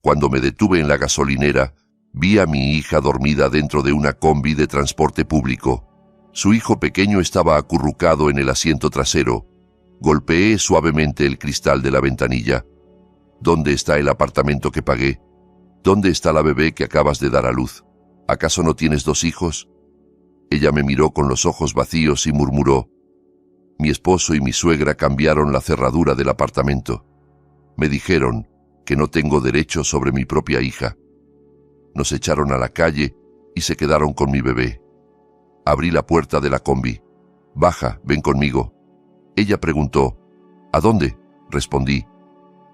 Cuando me detuve en la gasolinera, vi a mi hija dormida dentro de una combi de transporte público. Su hijo pequeño estaba acurrucado en el asiento trasero. Golpeé suavemente el cristal de la ventanilla. ¿Dónde está el apartamento que pagué? ¿Dónde está la bebé que acabas de dar a luz? ¿Acaso no tienes 2 hijos? Ella me miró con los ojos vacíos y murmuró: mi esposo y mi suegra cambiaron la cerradura del apartamento. Me dijeron que no tengo derecho sobre mi propia hija. Nos echaron a la calle y se quedaron con mi bebé. Abrí la puerta de la combi. Baja, ven conmigo. Ella preguntó: ¿a dónde? Respondí: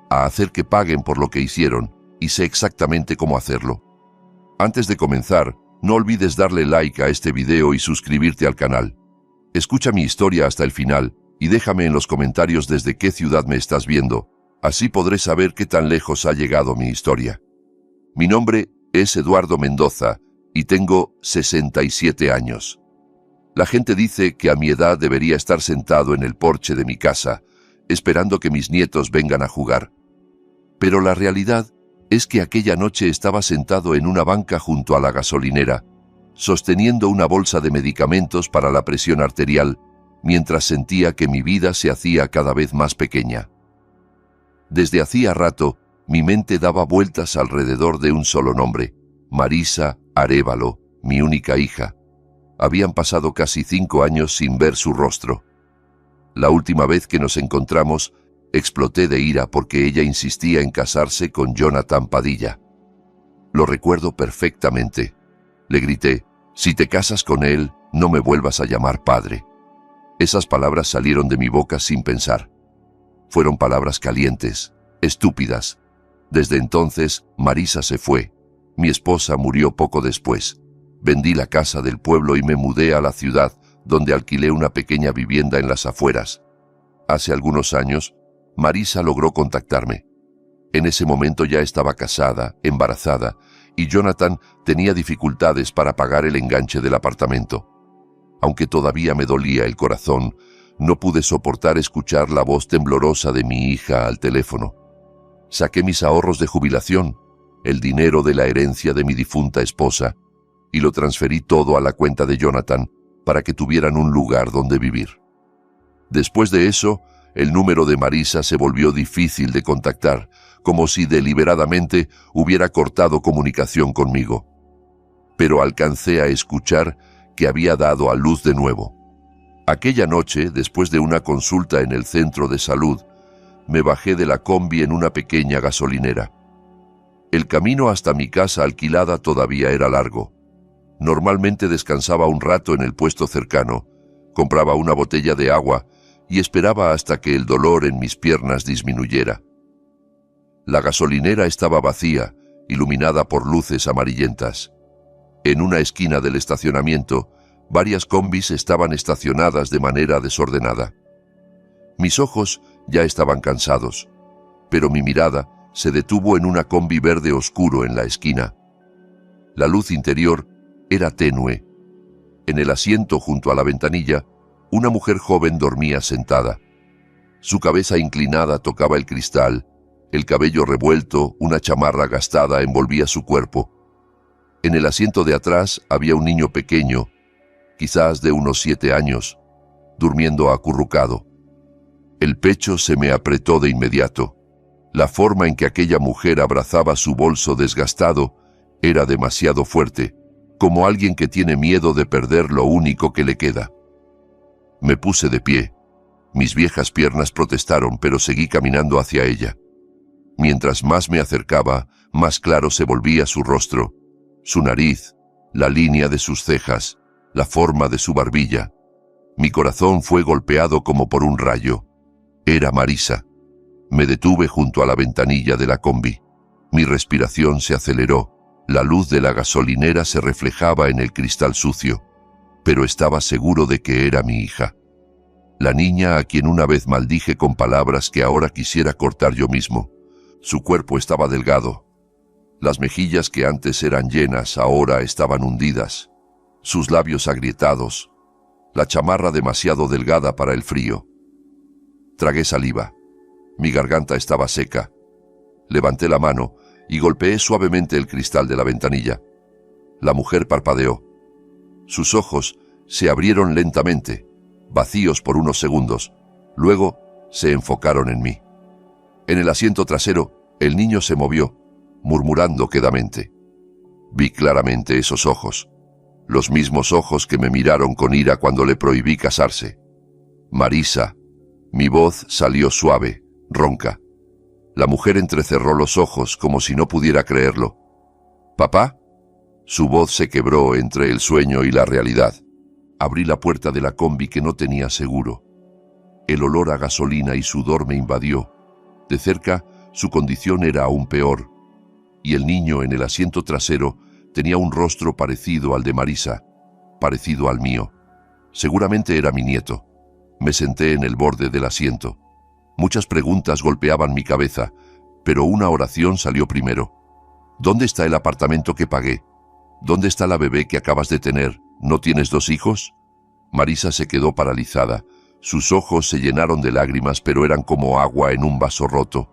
a hacer que paguen por lo que hicieron, y sé exactamente cómo hacerlo. Antes de comenzar, no olvides darle like a este video y suscribirte al canal. Escucha mi historia hasta el final y déjame en los comentarios desde qué ciudad me estás viendo. Así podré saber qué tan lejos ha llegado mi historia. Mi nombre es Eduardo Mendoza y tengo 67 años. La gente dice que a mi edad debería estar sentado en el porche de mi casa, esperando que mis nietos vengan a jugar. Pero la realidad es que aquella noche estaba sentado en una banca junto a la gasolinera, sosteniendo una bolsa de medicamentos para la presión arterial, mientras sentía que mi vida se hacía cada vez más pequeña. Desde hacía rato, mi mente daba vueltas alrededor de un solo nombre: Marisa Arévalo, mi única hija. Habían pasado casi 5 años sin ver su rostro. La última vez que nos encontramos, exploté de ira porque ella insistía en casarse con Jonathan Padilla. Lo recuerdo perfectamente. Le grité: si te casas con él, no me vuelvas a llamar padre. Esas palabras salieron de mi boca sin pensar. Fueron palabras calientes, estúpidas. Desde entonces, Marisa se fue. Mi esposa murió poco después. Vendí la casa del pueblo y me mudé a la ciudad, donde alquilé una pequeña vivienda en las afueras. Hace algunos años, Marisa logró contactarme. En ese momento ya estaba casada, embarazada, y Jonathan tenía dificultades para pagar el enganche del apartamento. Aunque todavía me dolía el corazón, no pude soportar escuchar la voz temblorosa de mi hija al teléfono. Saqué mis ahorros de jubilación, el dinero de la herencia de mi difunta esposa, y lo transferí todo a la cuenta de Jonathan para que tuvieran un lugar donde vivir. Después de eso, el número de Marisa se volvió difícil de contactar, como si deliberadamente hubiera cortado comunicación conmigo. Pero alcancé a escuchar que había dado a luz de nuevo. Aquella noche, después de una consulta en el centro de salud, me bajé de la combi en una pequeña gasolinera. El camino hasta mi casa alquilada todavía era largo. Normalmente descansaba un rato en el puesto cercano, compraba una botella de agua y esperaba hasta que el dolor en mis piernas disminuyera. La gasolinera estaba vacía, iluminada por luces amarillentas. En una esquina del estacionamiento, varias combis estaban estacionadas de manera desordenada. Mis ojos ya estaban cansados, pero mi mirada se detuvo en una combi verde oscuro en la esquina. La luz interior era tenue. En el asiento junto a la ventanilla, una mujer joven dormía sentada. Su cabeza inclinada tocaba el cristal, el cabello revuelto, una chamarra gastada envolvía su cuerpo. En el asiento de atrás había un niño pequeño, quizás de unos 7 años, durmiendo acurrucado. El pecho se me apretó de inmediato. La forma en que aquella mujer abrazaba su bolso desgastado era demasiado fuerte, como alguien que tiene miedo de perder lo único que le queda. Me puse de pie. Mis viejas piernas protestaron, pero seguí caminando hacia ella. Mientras más me acercaba, más claro se volvía su rostro, su nariz, la línea de sus cejas, la forma de su barbilla. Mi corazón fue golpeado como por un rayo. Era Marisa. Me detuve junto a la ventanilla de la combi. Mi respiración se aceleró. La luz de la gasolinera se reflejaba en el cristal sucio, pero estaba seguro de que era mi hija. La niña a quien una vez maldije con palabras que ahora quisiera cortar yo mismo. Su cuerpo estaba delgado. Las mejillas que antes eran llenas ahora estaban hundidas. Sus labios agrietados. La chamarra demasiado delgada para el frío. Tragué saliva. Mi garganta estaba seca. Levanté la mano y golpeé suavemente el cristal de la ventanilla. La mujer parpadeó. Sus ojos se abrieron lentamente, vacíos por unos segundos. Luego se enfocaron en mí. En el asiento trasero, el niño se movió, murmurando quedamente. Vi claramente esos ojos, los mismos ojos que me miraron con ira cuando le prohibí casarse. Marisa. Mi voz salió suave, ronca. La mujer entrecerró los ojos como si no pudiera creerlo. ¿Papá? Su voz se quebró entre el sueño y la realidad. Abrí la puerta de la combi que no tenía seguro. El olor a gasolina y sudor me invadió. De cerca, su condición era aún peor. Y el niño en el asiento trasero tenía un rostro parecido al de Marisa, parecido al mío. Seguramente era mi nieto. Me senté en el borde del asiento. Muchas preguntas golpeaban mi cabeza, pero una oración salió primero. ¿Dónde está el apartamento que pagué? ¿Dónde está la bebé que acabas de tener? ¿No tienes 2 hijos? Marisa se quedó paralizada. Sus ojos se llenaron de lágrimas, pero eran como agua en un vaso roto.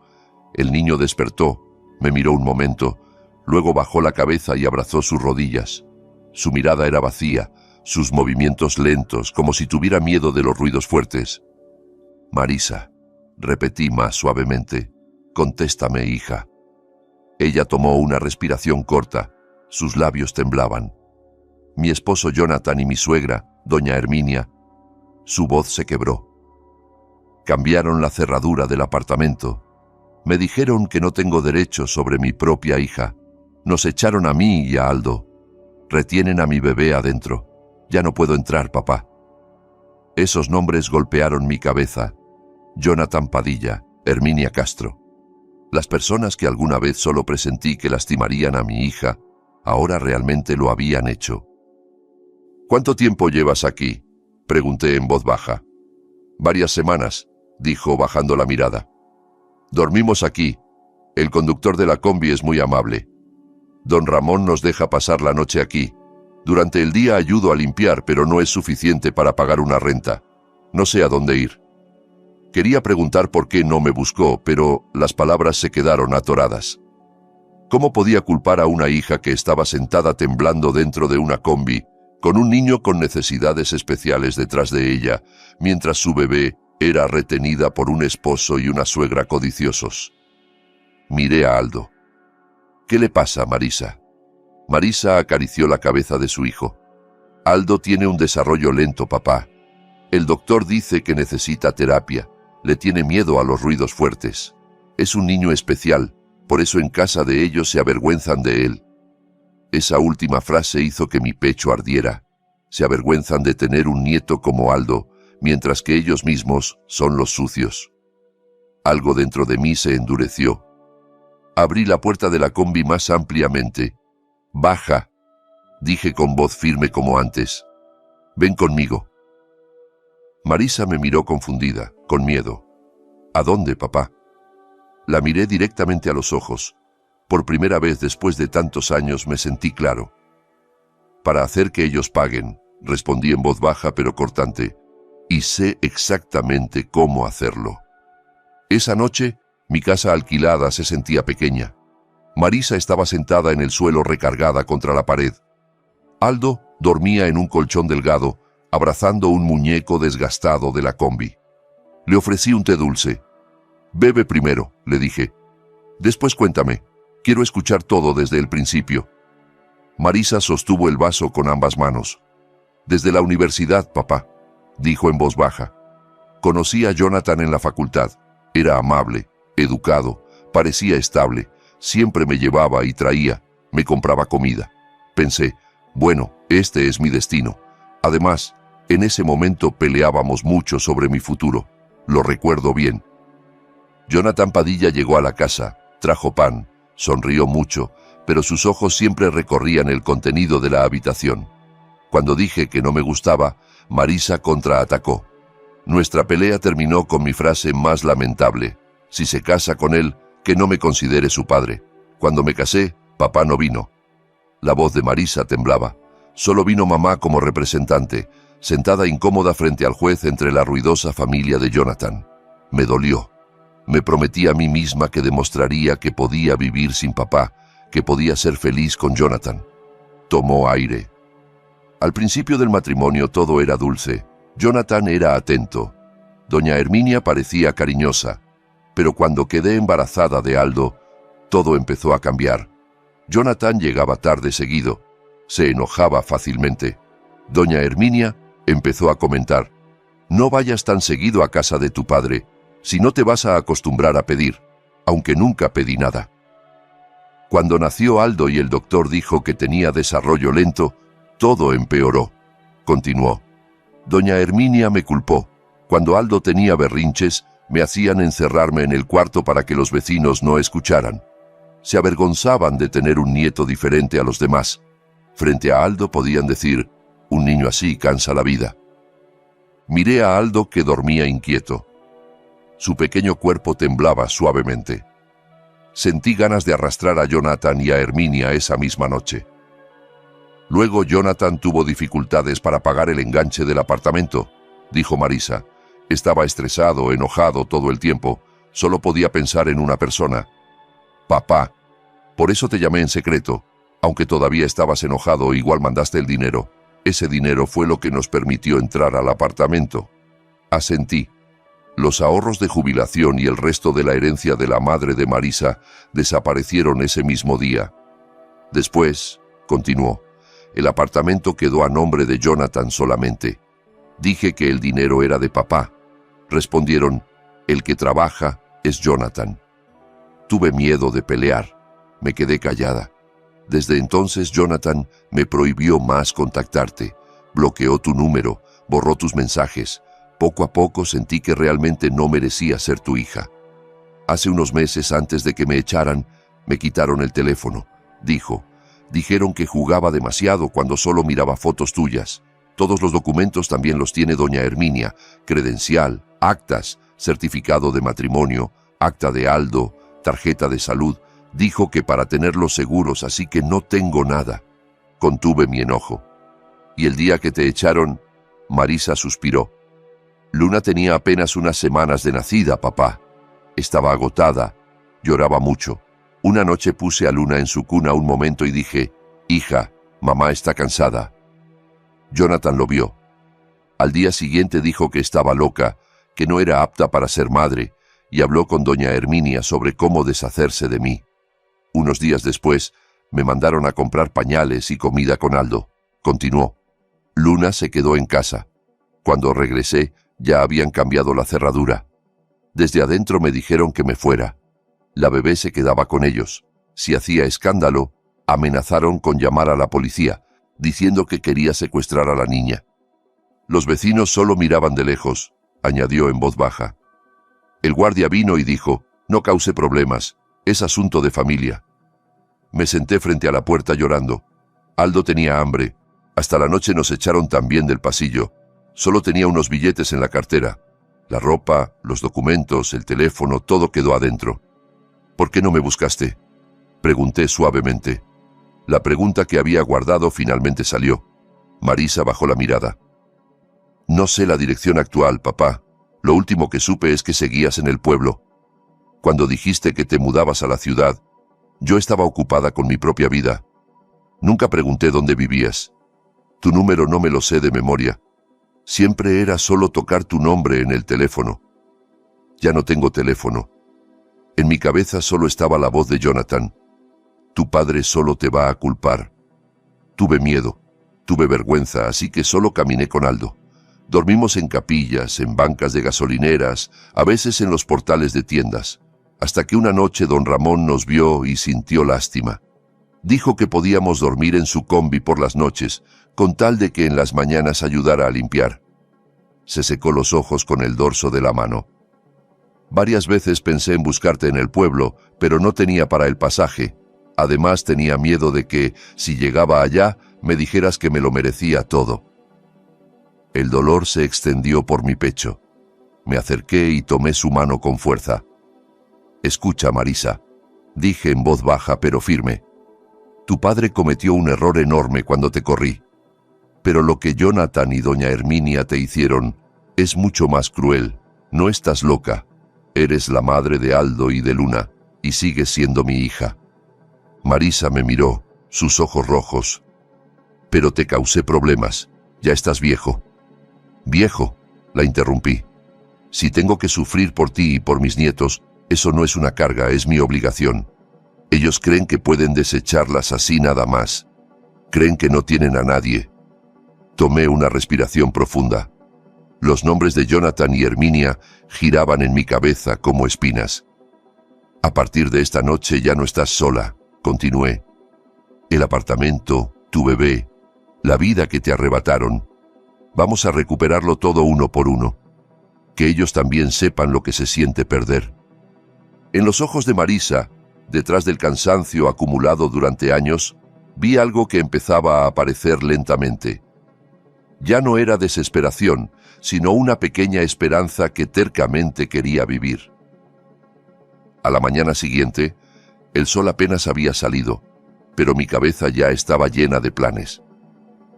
El niño despertó, me miró un momento, luego bajó la cabeza y abrazó sus rodillas. Su mirada era vacía, sus movimientos lentos, como si tuviera miedo de los ruidos fuertes. Marisa, repetí más suavemente, contéstame, hija. Ella tomó una respiración corta, sus labios temblaban. Mi esposo Jonathan y mi suegra, doña Herminia. Su voz se quebró. Cambiaron la cerradura del apartamento. Me dijeron que no tengo derecho sobre mi propia hija. Nos echaron a mí y a Aldo. Retienen a mi bebé adentro. Ya no puedo entrar, papá. Esos nombres golpearon mi cabeza. Jonathan Padilla, Herminia Castro. Las personas que alguna vez solo presentí que lastimarían a mi hija, ahora realmente lo habían hecho. ¿Cuánto tiempo llevas aquí?, pregunté en voz baja. Varias semanas, dijo bajando la mirada. Dormimos aquí. El conductor de la combi es muy amable. Don Ramón nos deja pasar la noche aquí. Durante el día ayudo a limpiar, pero no es suficiente para pagar una renta. No sé a dónde ir. Quería preguntar por qué no me buscó, pero las palabras se quedaron atoradas. ¿Cómo podía culpar a una hija que estaba sentada temblando dentro de una combi, con un niño con necesidades especiales detrás de ella, mientras su bebé era retenida por un esposo y una suegra codiciosos? Miré a Aldo. ¿Qué le pasa, Marisa? Marisa acarició la cabeza de su hijo. Aldo tiene un desarrollo lento, papá. El doctor dice que necesita terapia. Le tiene miedo a los ruidos fuertes. Es un niño especial, por eso en casa de ellos se avergüenzan de él. Esa última frase hizo que mi pecho ardiera. Se avergüenzan de tener un nieto como Aldo, mientras que ellos mismos son los sucios. Algo dentro de mí se endureció. Abrí la puerta de la combi más ampliamente. «Baja», dije con voz firme como antes. «Ven conmigo». Marisa me miró confundida, con miedo. «¿A dónde, papá?» La miré directamente a los ojos. Por primera vez después de tantos años me sentí claro. «Para hacer que ellos paguen», respondí en voz baja pero cortante, «y sé exactamente cómo hacerlo». Esa noche, mi casa alquilada se sentía pequeña. Marisa estaba sentada en el suelo recargada contra la pared. Aldo dormía en un colchón delgado, abrazando un muñeco desgastado de la combi. Le ofrecí un té dulce. «Bebe primero», le dije. «Después cuéntame. Quiero escuchar todo desde el principio». Marisa sostuvo el vaso con ambas manos. «Desde la universidad, papá», dijo en voz baja. «Conocí a Jonathan en la facultad. Era amable, educado, parecía estable. Siempre me llevaba y traía, me compraba comida. Pensé, bueno, este es mi destino. Además, en ese momento peleábamos mucho sobre mi futuro. Lo recuerdo bien. Jonathan Padilla llegó a la casa, trajo pan, sonrió mucho, pero sus ojos siempre recorrían el contenido de la habitación. Cuando dije que no me gustaba, Marisa contraatacó. Nuestra pelea terminó con mi frase más lamentable. Si se casa con él, que no me considere su padre. Cuando me casé, papá no vino. La voz de Marisa temblaba. Solo vino mamá como representante, sentada incómoda frente al juez entre la ruidosa familia de Jonathan. Me dolió. Me prometí a mí misma que demostraría que podía vivir sin papá, que podía ser feliz con Jonathan. Tomó aire. Al principio del matrimonio todo era dulce. Jonathan era atento. Doña Herminia parecía cariñosa. Pero cuando quedé embarazada de Aldo, todo empezó a cambiar. Jonathan llegaba tarde seguido. Se enojaba fácilmente. Doña Herminia empezó a comentar: «No vayas tan seguido a casa de tu padre, si no te vas a acostumbrar a pedir», aunque nunca pedí nada. Cuando nació Aldo y el doctor dijo que tenía desarrollo lento, todo empeoró. Continuó: «Doña Herminia me culpó. Cuando Aldo tenía berrinches, me hacían encerrarme en el cuarto para que los vecinos no escucharan. Se avergonzaban de tener un nieto diferente a los demás. Frente a Aldo podían decir: un niño así cansa la vida». Miré a Aldo, que dormía inquieto. Su pequeño cuerpo temblaba suavemente. Sentí ganas de arrastrar a Jonathan y a Herminia esa misma noche. Luego Jonathan tuvo dificultades para pagar el enganche del apartamento, dijo Marisa. Estaba estresado, enojado todo el tiempo. Solo podía pensar en una persona: papá. Por eso te llamé en secreto. Aunque todavía estabas enojado, igual mandaste el dinero. Ese dinero fue lo que nos permitió entrar al apartamento. Asentí. Los ahorros de jubilación y el resto de la herencia de la madre de Marisa desaparecieron ese mismo día. Después, continuó, el apartamento quedó a nombre de Jonathan solamente. Dije que el dinero era de papá. Respondieron: el que trabaja es Jonathan. Tuve miedo de pelear. Me quedé callada. Desde entonces Jonathan me prohibió más contactarte. Bloqueó tu número, borró tus mensajes. Poco a poco sentí que realmente no merecía ser tu hija. Hace unos meses, antes de que me echaran, me quitaron el teléfono, dijo. Dijeron que jugaba demasiado cuando solo miraba fotos tuyas. Todos los documentos también los tiene doña Herminia: credencial, actas, certificado de matrimonio, acta de Aldo, tarjeta de salud. Dijo que para tenerlos seguros, así que no tengo nada. Contuve mi enojo. Y el día que te echaron, Marisa suspiró. Luna tenía apenas unas semanas de nacida, papá. Estaba agotada, lloraba mucho. Una noche puse a Luna en su cuna un momento y dije: hija, mamá está cansada. Jonathan lo vio. Al día siguiente dijo que estaba loca, que no era apta para ser madre, y habló con doña Herminia sobre cómo deshacerse de mí. Unos días después, me mandaron a comprar pañales y comida con Aldo. Continuó. Luna se quedó en casa. Cuando regresé, ya habían cambiado la cerradura. Desde adentro me dijeron que me fuera. La bebé se quedaba con ellos. Si hacía escándalo, amenazaron con llamar a la policía, diciendo que quería secuestrar a la niña. Los vecinos solo miraban de lejos, añadió en voz baja. El guardia vino y dijo: no cause problemas, es asunto de familia. Me senté frente a la puerta llorando. Aldo tenía hambre. Hasta la noche nos echaron también del pasillo. Solo tenía unos billetes en la cartera. La ropa, los documentos, el teléfono, todo quedó adentro. ¿Por qué no me buscaste?, pregunté suavemente. La pregunta que había guardado finalmente salió. Marisa bajó la mirada. No sé la dirección actual, papá. Lo último que supe es que seguías en el pueblo. Cuando dijiste que te mudabas a la ciudad, yo estaba ocupada con mi propia vida. Nunca pregunté dónde vivías. Tu número no me lo sé de memoria. Siempre era solo tocar tu nombre en el teléfono. Ya no tengo teléfono. En mi cabeza solo estaba la voz de Jonathan. Tu padre solo te va a culpar. Tuve miedo, tuve vergüenza, así que solo caminé con Aldo. Dormimos en capillas, en bancas de gasolineras, a veces en los portales de tiendas, hasta que una noche don Ramón nos vio y sintió lástima. Dijo que podíamos dormir en su combi por las noches, con tal de que en las mañanas ayudara a limpiar. Se secó los ojos con el dorso de la mano. Varias veces pensé en buscarte en el pueblo, pero no tenía para el pasaje. Además tenía miedo de que, si llegaba allá, me dijeras que me lo merecía todo. El dolor se extendió por mi pecho. Me acerqué y tomé su mano con fuerza. Escucha, Marisa, dije en voz baja pero firme. Tu padre cometió un error enorme cuando te corrí. Pero lo que Jonathan y doña Herminia te hicieron es mucho más cruel. No estás loca. Eres la madre de Aldo y de Luna, y sigues siendo mi hija. Marisa me miró, sus ojos rojos. Pero te causé problemas. Ya estás viejo. Viejo, la interrumpí. Si tengo que sufrir por ti y por mis nietos, eso no es una carga, es mi obligación. Ellos creen que pueden desecharlas así nada más. Creen que no tienen a nadie. Tomé una respiración profunda. Los nombres de Jonathan y Herminia giraban en mi cabeza como espinas. A partir de esta noche ya no estás sola, continué. El apartamento, tu bebé, la vida que te arrebataron. Vamos a recuperarlo todo uno por uno. Que ellos también sepan lo que se siente perder. En los ojos de Marisa, detrás del cansancio acumulado durante años, vi algo que empezaba a aparecer lentamente. Ya no era desesperación, sino una pequeña esperanza que tercamente quería vivir. A la mañana siguiente, el sol apenas había salido, pero mi cabeza ya estaba llena de planes.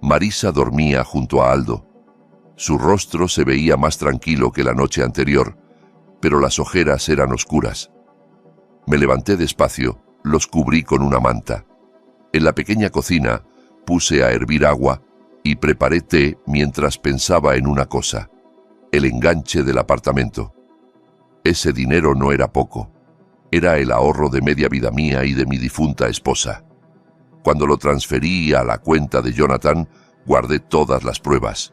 Marisa dormía junto a Aldo. Su rostro se veía más tranquilo que la noche anterior, pero las ojeras eran oscuras. Me levanté despacio, los cubrí con una manta. En la pequeña cocina puse a hervir agua y preparé té mientras pensaba en una cosa: el enganche del apartamento. Ese dinero no era poco. Era el ahorro de media vida mía y de mi difunta esposa. Cuando lo transferí a la cuenta de Jonathan, guardé todas las pruebas.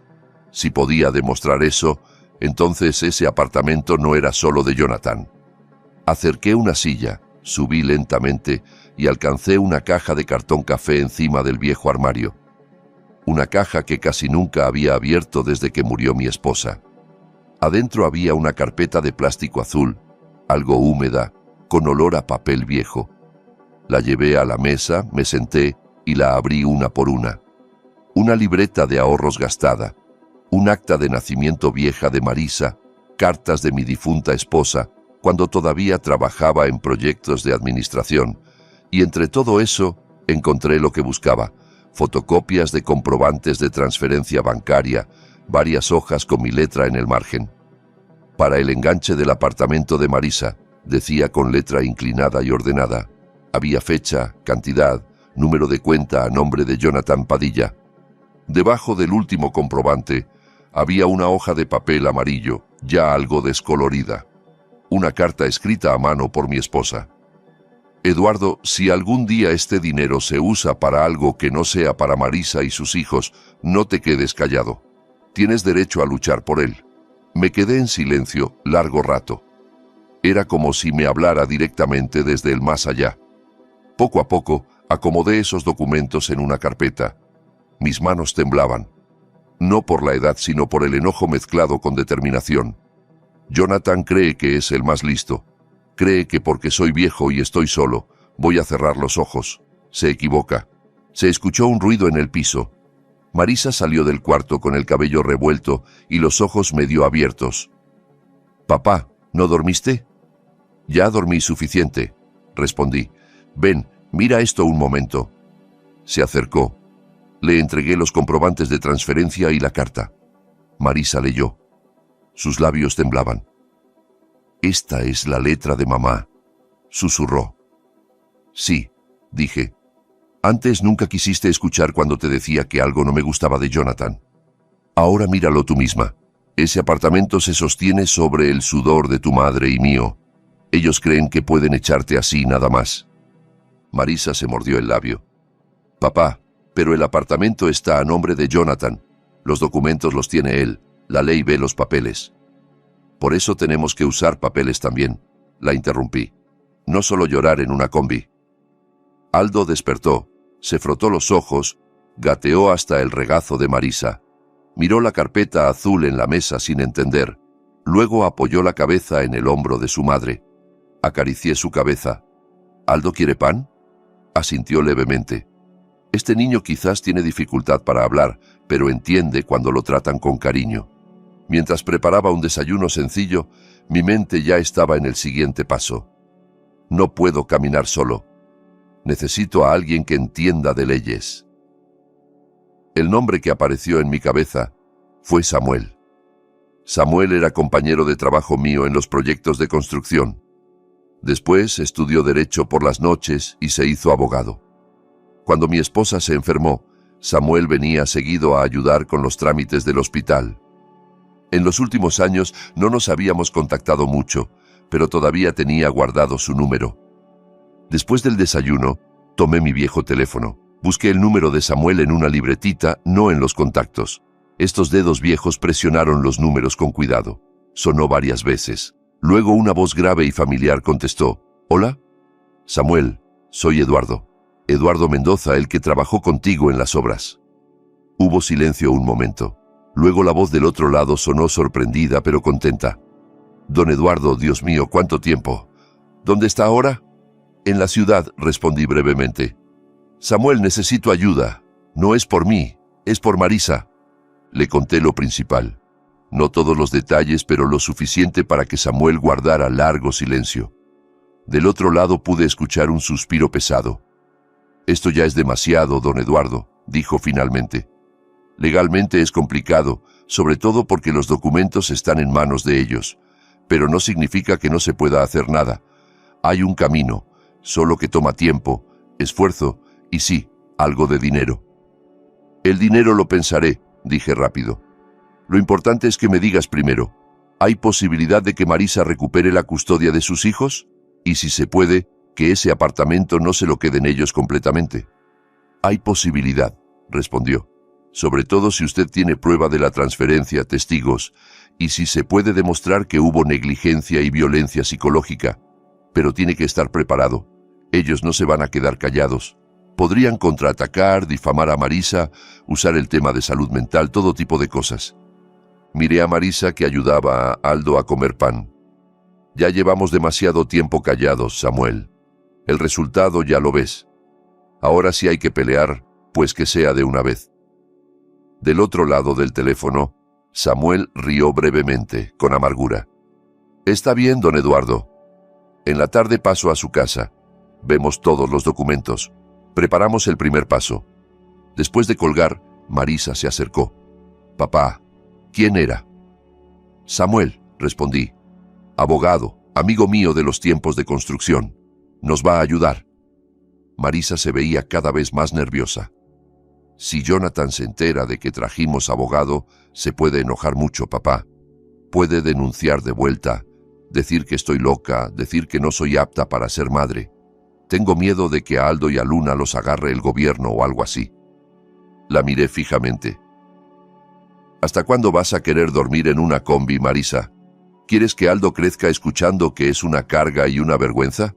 Si podía demostrar eso, entonces ese apartamento no era solo de Jonathan. Acerqué una silla, subí lentamente y alcancé una caja de cartón café encima del viejo armario. Una caja que casi nunca había abierto desde que murió mi esposa. Adentro había una carpeta de plástico azul, algo húmeda, con olor a papel viejo. La llevé a la mesa, me senté y la abrí una por una. Una libreta de ahorros gastada, un acta de nacimiento vieja de Marisa, cartas de mi difunta esposa, cuando todavía trabajaba en proyectos de administración, y entre todo eso encontré lo que buscaba: fotocopias de comprobantes de transferencia bancaria, varias hojas con mi letra en el margen. Para el enganche del apartamento de Marisa, decía con letra inclinada y ordenada. Había fecha, cantidad, número de cuenta a nombre de Jonathan Padilla. Debajo del último comprobante había una hoja de papel amarillo, ya algo descolorida. Una carta escrita a mano por mi esposa. Eduardo, si algún día este dinero se usa para algo que no sea para Marisa y sus hijos, no te quedes callado. Tienes derecho a luchar por él. Me quedé en silencio largo rato. Era como si me hablara directamente desde el más allá. Poco a poco, acomodé esos documentos en una carpeta. Mis manos temblaban. No por la edad, sino por el enojo mezclado con determinación. Jonathan cree que es el más listo. Cree que porque soy viejo y estoy solo, voy a cerrar los ojos. Se equivoca. Se escuchó un ruido en el piso. Marisa salió del cuarto con el cabello revuelto y los ojos medio abiertos. «Papá, ¿no dormiste?» «Ya dormí suficiente», respondí. «Ven, mira esto un momento». Se acercó. Le entregué los comprobantes de transferencia y la carta. Marisa leyó. Sus labios temblaban. «Esta es la letra de mamá», susurró. «Sí», dije. «Antes nunca quisiste escuchar cuando te decía que algo no me gustaba de Jonathan. Ahora míralo tú misma. Ese apartamento se sostiene sobre el sudor de tu madre y mío. Ellos creen que pueden echarte así nada más». Marisa se mordió el labio. «Papá, pero el apartamento está a nombre de Jonathan. Los documentos los tiene él. La ley ve los papeles». «Por eso tenemos que usar papeles también», la interrumpí. «No solo llorar en una combi». Aldo despertó, se frotó los ojos, gateó hasta el regazo de Marisa. Miró la carpeta azul en la mesa sin entender. Luego apoyó la cabeza en el hombro de su madre. Acaricié su cabeza. «¿Aldo quiere pan?» Asintió levemente. Este niño quizás tiene dificultad para hablar, pero entiende cuando lo tratan con cariño. Mientras preparaba un desayuno sencillo, mi mente ya estaba en el siguiente paso. No puedo caminar solo. Necesito a alguien que entienda de leyes. El nombre que apareció en mi cabeza fue Samuel. Samuel era compañero de trabajo mío en los proyectos de construcción. Después estudió Derecho por las noches y se hizo abogado. Cuando mi esposa se enfermó, Samuel venía seguido a ayudar con los trámites del hospital. En los últimos años no nos habíamos contactado mucho, pero todavía tenía guardado su número. Después del desayuno, tomé mi viejo teléfono. Busqué el número de Samuel en una libretita, no en los contactos. Estos dedos viejos presionaron los números con cuidado. Sonó varias veces. Luego una voz grave y familiar contestó. «¿Hola?» «Samuel, soy Eduardo. Eduardo Mendoza, el que trabajó contigo en las obras». Hubo silencio un momento. Luego la voz del otro lado sonó sorprendida pero contenta. «Don Eduardo, Dios mío, ¿cuánto tiempo? ¿Dónde está ahora?» «En la ciudad», respondí brevemente. «Samuel, necesito ayuda. No es por mí, es por Marisa». Le conté lo principal. No todos los detalles, pero lo suficiente para que Samuel guardara largo silencio. Del otro lado pude escuchar un suspiro pesado. «Esto ya es demasiado, don Eduardo», dijo finalmente. «Legalmente es complicado, sobre todo porque los documentos están en manos de ellos, pero no significa que no se pueda hacer nada. Hay un camino, solo que toma tiempo, esfuerzo y sí, algo de dinero». «El dinero lo pensaré», dije rápido. «Lo importante es que me digas primero, ¿hay posibilidad de que Marisa recupere la custodia de sus hijos? Y si se puede, que ese apartamento no se lo queden ellos completamente». «Hay posibilidad», respondió. «Sobre todo si usted tiene prueba de la transferencia, testigos, y si se puede demostrar que hubo negligencia y violencia psicológica. Pero tiene que estar preparado. Ellos no se van a quedar callados. Podrían contraatacar, difamar a Marisa, usar el tema de salud mental, todo tipo de cosas». Miré a Marisa que ayudaba a Aldo a comer pan. «Ya llevamos demasiado tiempo callados, Samuel. El resultado ya lo ves. Ahora si hay que pelear, pues que sea de una vez». Del otro lado del teléfono, Samuel rió brevemente, con amargura. «Está bien, don Eduardo. En la tarde paso a su casa. Vemos todos los documentos. Preparamos el primer paso». Después de colgar, Marisa se acercó. «Papá, ¿quién era?» «Samuel», respondí. «Abogado, amigo mío de los tiempos de construcción. Nos va a ayudar». Marisa se veía cada vez más nerviosa. «Si Jonathan se entera de que trajimos abogado, se puede enojar mucho, papá. Puede denunciar de vuelta, decir que estoy loca, decir que no soy apta para ser madre. Tengo miedo de que a Aldo y a Luna los agarre el gobierno o algo así». La miré fijamente. «¿Hasta cuándo vas a querer dormir en una combi, Marisa? ¿Quieres que Aldo crezca escuchando que es una carga y una vergüenza?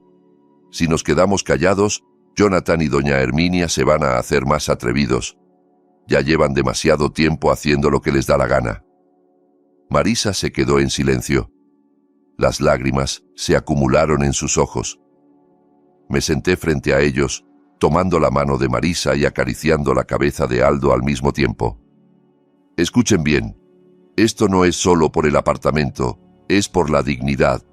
Si nos quedamos callados, Jonathan y doña Herminia se van a hacer más atrevidos. Ya llevan demasiado tiempo haciendo lo que les da la gana». Marisa se quedó en silencio. Las lágrimas se acumularon en sus ojos. Me senté frente a ellos, tomando la mano de Marisa y acariciando la cabeza de Aldo al mismo tiempo. «Escuchen bien, esto no es solo por el apartamento, es por la dignidad,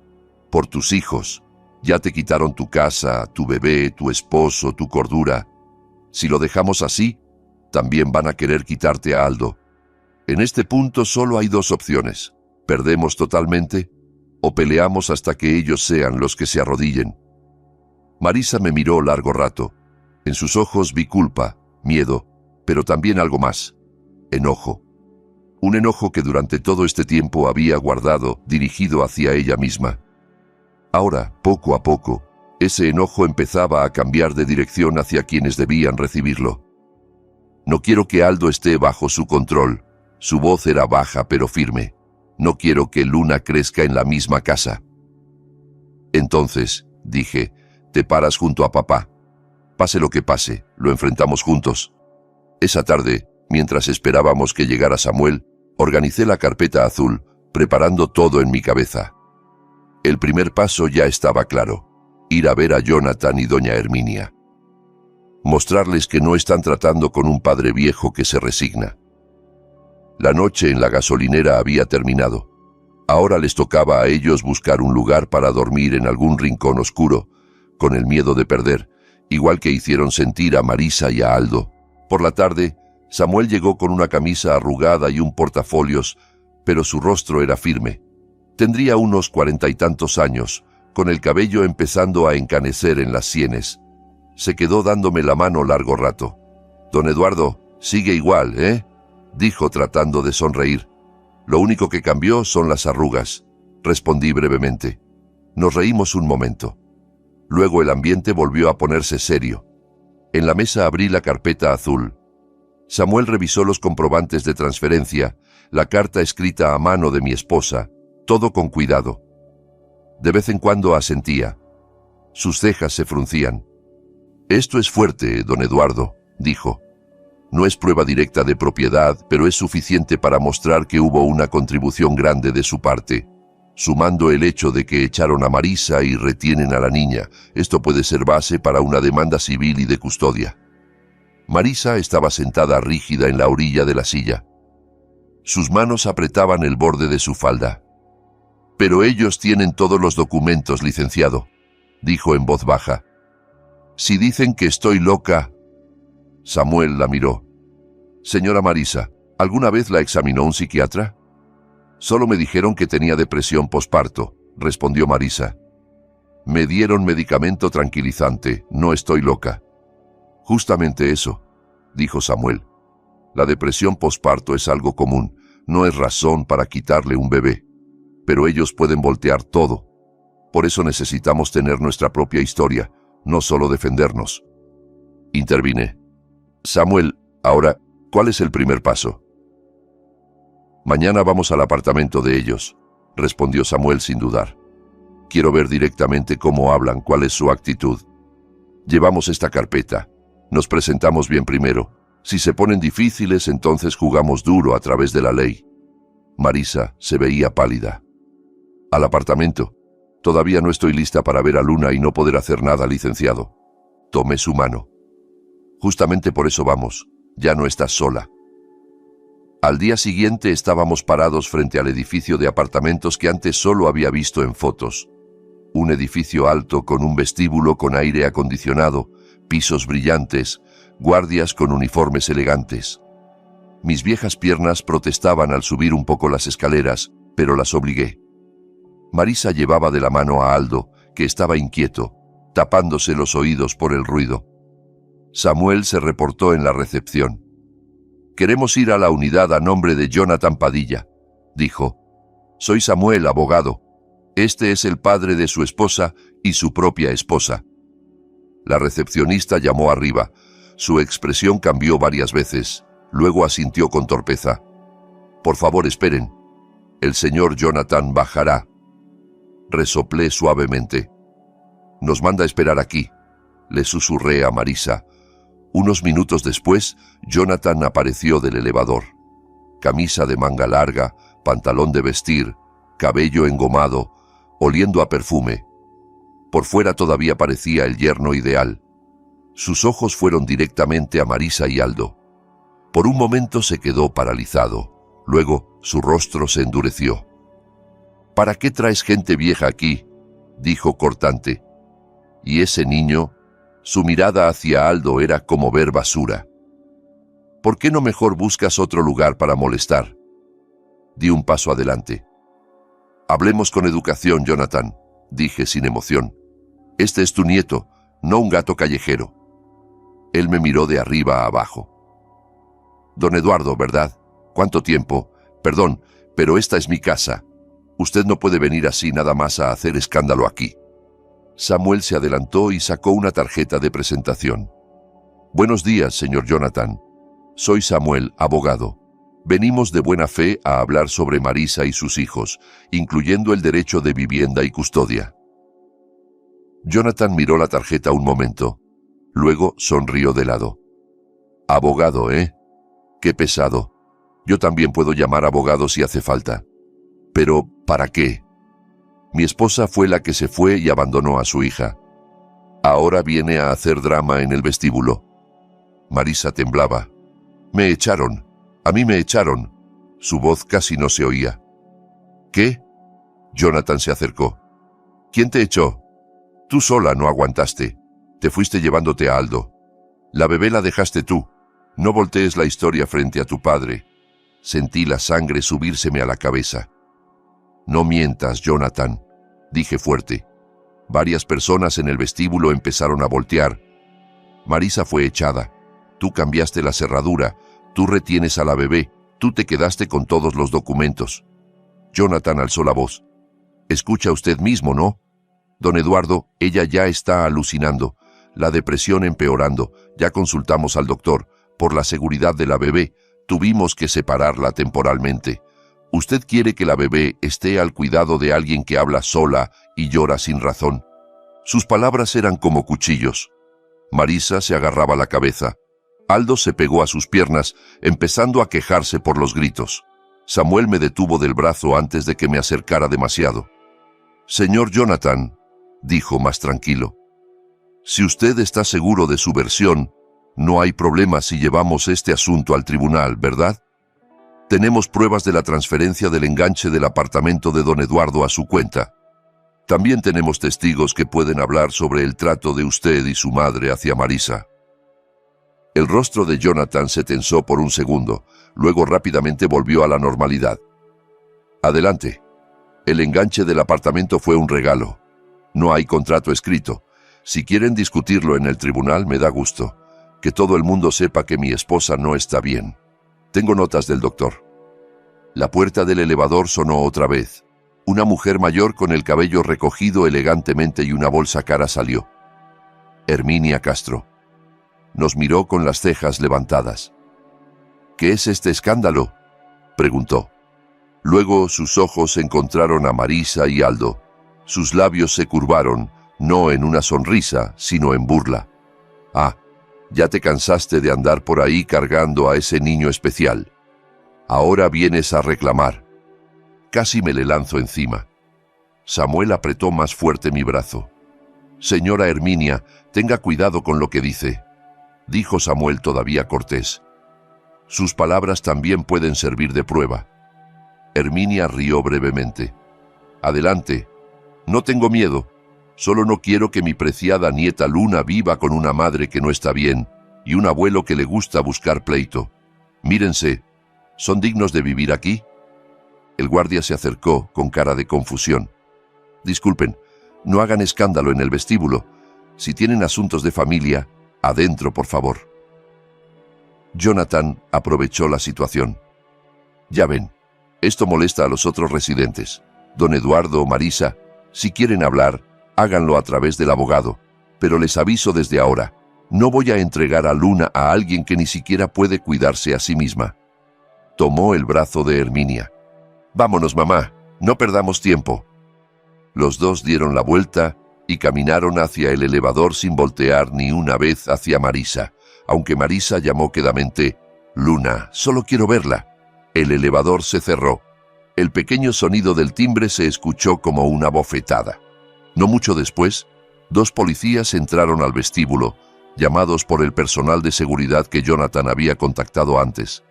por tus hijos. Ya te quitaron tu casa, tu bebé, tu esposo, tu cordura. Si lo dejamos así, también van a querer quitarte a Aldo. En este punto solo hay dos opciones. Perdemos totalmente o peleamos hasta que ellos sean los que se arrodillen». Marisa me miró largo rato. En sus ojos vi culpa, miedo, pero también algo más. Enojo. Un enojo que durante todo este tiempo había guardado, dirigido hacia ella misma. Ahora, poco a poco, ese enojo empezaba a cambiar de dirección hacia quienes debían recibirlo. «No quiero que Aldo esté bajo su control». Su voz era baja pero firme. «No quiero que Luna crezca en la misma casa». «Entonces», dije, «te paras junto a papá. Pase lo que pase, lo enfrentamos juntos». Esa tarde, mientras esperábamos que llegara Samuel, organicé la carpeta azul, preparando todo en mi cabeza. El primer paso ya estaba claro: ir a ver a Jonathan y doña Herminia. Mostrarles que no están tratando con un padre viejo que se resigna. La noche en la gasolinera había terminado. Ahora les tocaba a ellos buscar un lugar para dormir en algún rincón oscuro, con el miedo de perder, igual que hicieron sentir a Marisa y a Aldo. Por la tarde, Samuel llegó con una camisa arrugada y un portafolios, pero su rostro era firme. Tendría unos 40 y tantos años, con el cabello empezando a encanecer en las sienes. Se quedó dándome la mano largo rato. «Don Eduardo, sigue igual, ¿eh?», dijo tratando de sonreír. «Lo único que cambió son las arrugas», respondí brevemente. Nos reímos un momento. Luego el ambiente volvió a ponerse serio. En la mesa abrí la carpeta azul. Samuel revisó los comprobantes de transferencia, la carta escrita a mano de mi esposa, todo con cuidado. De vez en cuando asentía. Sus cejas se fruncían. «Esto es fuerte, don Eduardo», dijo. «No es prueba directa de propiedad, pero es suficiente para mostrar que hubo una contribución grande de su parte. Sumando el hecho de que echaron a Marisa y retienen a la niña, esto puede ser base para una demanda civil y de custodia». Marisa estaba sentada rígida en la orilla de la silla. Sus manos apretaban el borde de su falda. «Pero ellos tienen todos los documentos, licenciado», dijo en voz baja. «Si dicen que estoy loca...» Samuel la miró. «Señora Marisa, ¿alguna vez la examinó un psiquiatra?» «Solo me dijeron que tenía depresión posparto», respondió Marisa. «Me dieron medicamento tranquilizante, no estoy loca». «Justamente eso», dijo Samuel. «La depresión posparto es algo común, no es razón para quitarle un bebé. Pero ellos pueden voltear todo. Por eso necesitamos tener nuestra propia historia, no solo defendernos». Intervine. «Samuel, ahora, ¿cuál es el primer paso?» «Mañana vamos al apartamento de ellos», respondió Samuel sin dudar. «Quiero ver directamente cómo hablan, cuál es su actitud. Llevamos esta carpeta. Nos presentamos bien primero. Si se ponen difíciles, entonces jugamos duro a través de la ley». Marisa se veía pálida. «Al apartamento. Todavía no estoy lista para ver a Luna y no poder hacer nada, licenciado». Tomé su mano. «Justamente por eso vamos. Ya no estás sola». Al día siguiente estábamos parados frente al edificio de apartamentos que antes solo había visto en fotos. Un edificio alto con un vestíbulo con aire acondicionado, pisos brillantes, guardias con uniformes elegantes. Mis viejas piernas protestaban al subir un poco las escaleras, pero las obligué. Marisa llevaba de la mano a Aldo, que estaba inquieto, tapándose los oídos por el ruido. Samuel se reportó en la recepción. «Queremos ir a la unidad a nombre de Jonathan Padilla», dijo. «Soy Samuel, abogado. Este es el padre de su esposa y su propia esposa». La recepcionista llamó arriba. Su expresión cambió varias veces. Luego asintió con torpeza. «Por favor, esperen. El señor Jonathan bajará». Resoplé suavemente. «Nos manda esperar aquí», le susurré a Marisa. Unos minutos después, Jonathan apareció del elevador. Camisa de manga larga, pantalón de vestir, cabello engomado, oliendo a perfume. Por fuera todavía parecía el yerno ideal. Sus ojos fueron directamente a Marisa y Aldo. Por un momento se quedó paralizado. Luego su rostro se endureció. «¿Para qué traes gente vieja aquí?», dijo cortante. «¿Y ese niño?». Su mirada hacia Aldo era como ver basura. «¿Por qué no mejor buscas otro lugar para molestar?». Di un paso adelante. «Hablemos con educación, Jonathan», dije sin emoción. «Este es tu nieto, no un gato callejero». Él me miró de arriba a abajo. «Don Eduardo, ¿verdad? ¿Cuánto tiempo? Perdón, pero esta es mi casa. Usted no puede venir así nada más a hacer escándalo aquí». Samuel se adelantó y sacó una tarjeta de presentación. «Buenos días, señor Jonathan. Soy Samuel, abogado. Venimos de buena fe a hablar sobre Marisa y sus hijos, incluyendo el derecho de vivienda y custodia». Jonathan miró la tarjeta un momento. Luego sonrió de lado. «Abogado, ¿eh? Qué pesado. Yo también puedo llamar abogado si hace falta. Pero, ¿para qué? Mi esposa fue la que se fue y abandonó a su hija. Ahora viene a hacer drama en el vestíbulo». Marisa temblaba. «Me echaron. A mí me echaron». Su voz casi no se oía. «¿Qué?». Jonathan se acercó. «¿Quién te echó?». «Tú sola no aguantaste. Te fuiste llevándote a Aldo. La bebé la dejaste tú. No voltees la historia frente a tu padre». Sentí la sangre subírseme a la cabeza. «No mientas, Jonathan», dije fuerte. Varias personas en el vestíbulo empezaron a voltear. «Marisa fue echada. Tú cambiaste la cerradura. Tú retienes a la bebé. Tú te quedaste con todos los documentos». Jonathan alzó la voz. «Escucha usted mismo, ¿no? Don Eduardo, ella ya está alucinando. La depresión empeorando. Ya consultamos al doctor. Por la seguridad de la bebé, tuvimos que separarla temporalmente. Usted quiere que la bebé esté al cuidado de alguien que habla sola y llora sin razón». Sus palabras eran como cuchillos. Marisa se agarraba la cabeza. Aldo se pegó a sus piernas, empezando a quejarse por los gritos. Samuel me detuvo del brazo antes de que me acercara demasiado. «Señor Jonathan», dijo más tranquilo, «si usted está seguro de su versión, no hay problema si llevamos este asunto al tribunal, ¿verdad? Tenemos pruebas de la transferencia del enganche del apartamento de don Eduardo a su cuenta. También tenemos testigos que pueden hablar sobre el trato de usted y su madre hacia Marisa». El rostro de Jonathan se tensó por un segundo, luego rápidamente volvió a la normalidad. «Adelante. El enganche del apartamento fue un regalo. No hay contrato escrito. Si quieren discutirlo en el tribunal, me da gusto. Que todo el mundo sepa que mi esposa no está bien. Tengo notas del doctor». La puerta del elevador sonó otra vez. Una mujer mayor con el cabello recogido elegantemente y una bolsa cara salió. Herminia Castro. Nos miró con las cejas levantadas. «¿Qué es este escándalo?», preguntó. Luego sus ojos encontraron a Marisa y Aldo. Sus labios se curvaron, no en una sonrisa, sino en burla. «Ah, ya te cansaste de andar por ahí cargando a ese niño especial. Ahora vienes a reclamar». Casi me le lanzo encima. Samuel apretó más fuerte mi brazo. «Señora Herminia, tenga cuidado con lo que dice», dijo Samuel todavía cortés. «Sus palabras también pueden servir de prueba». Herminia rió brevemente. «Adelante. No tengo miedo. Solo no quiero que mi preciada nieta Luna viva con una madre que no está bien y un abuelo que le gusta buscar pleito. Mírense. ¿Son dignos de vivir aquí?». El guardia se acercó con cara de confusión. «Disculpen, no hagan escándalo en el vestíbulo. Si tienen asuntos de familia, adentro, por favor». Jonathan aprovechó la situación. «Ya ven, esto molesta a los otros residentes. Don Eduardo o Marisa, si quieren hablar, háganlo a través del abogado. Pero les aviso desde ahora, no voy a entregar a Luna a alguien que ni siquiera puede cuidarse a sí misma». Tomó el brazo de Herminia. «Vámonos, mamá, no perdamos tiempo». Los dos dieron la vuelta y caminaron hacia el elevador sin voltear ni una vez hacia Marisa, aunque Marisa llamó quedamente: «Luna, solo quiero verla». El elevador se cerró. El pequeño sonido del timbre se escuchó como una bofetada. No mucho después, 2 policías entraron al vestíbulo, llamados por el personal de seguridad que Jonathan había contactado antes.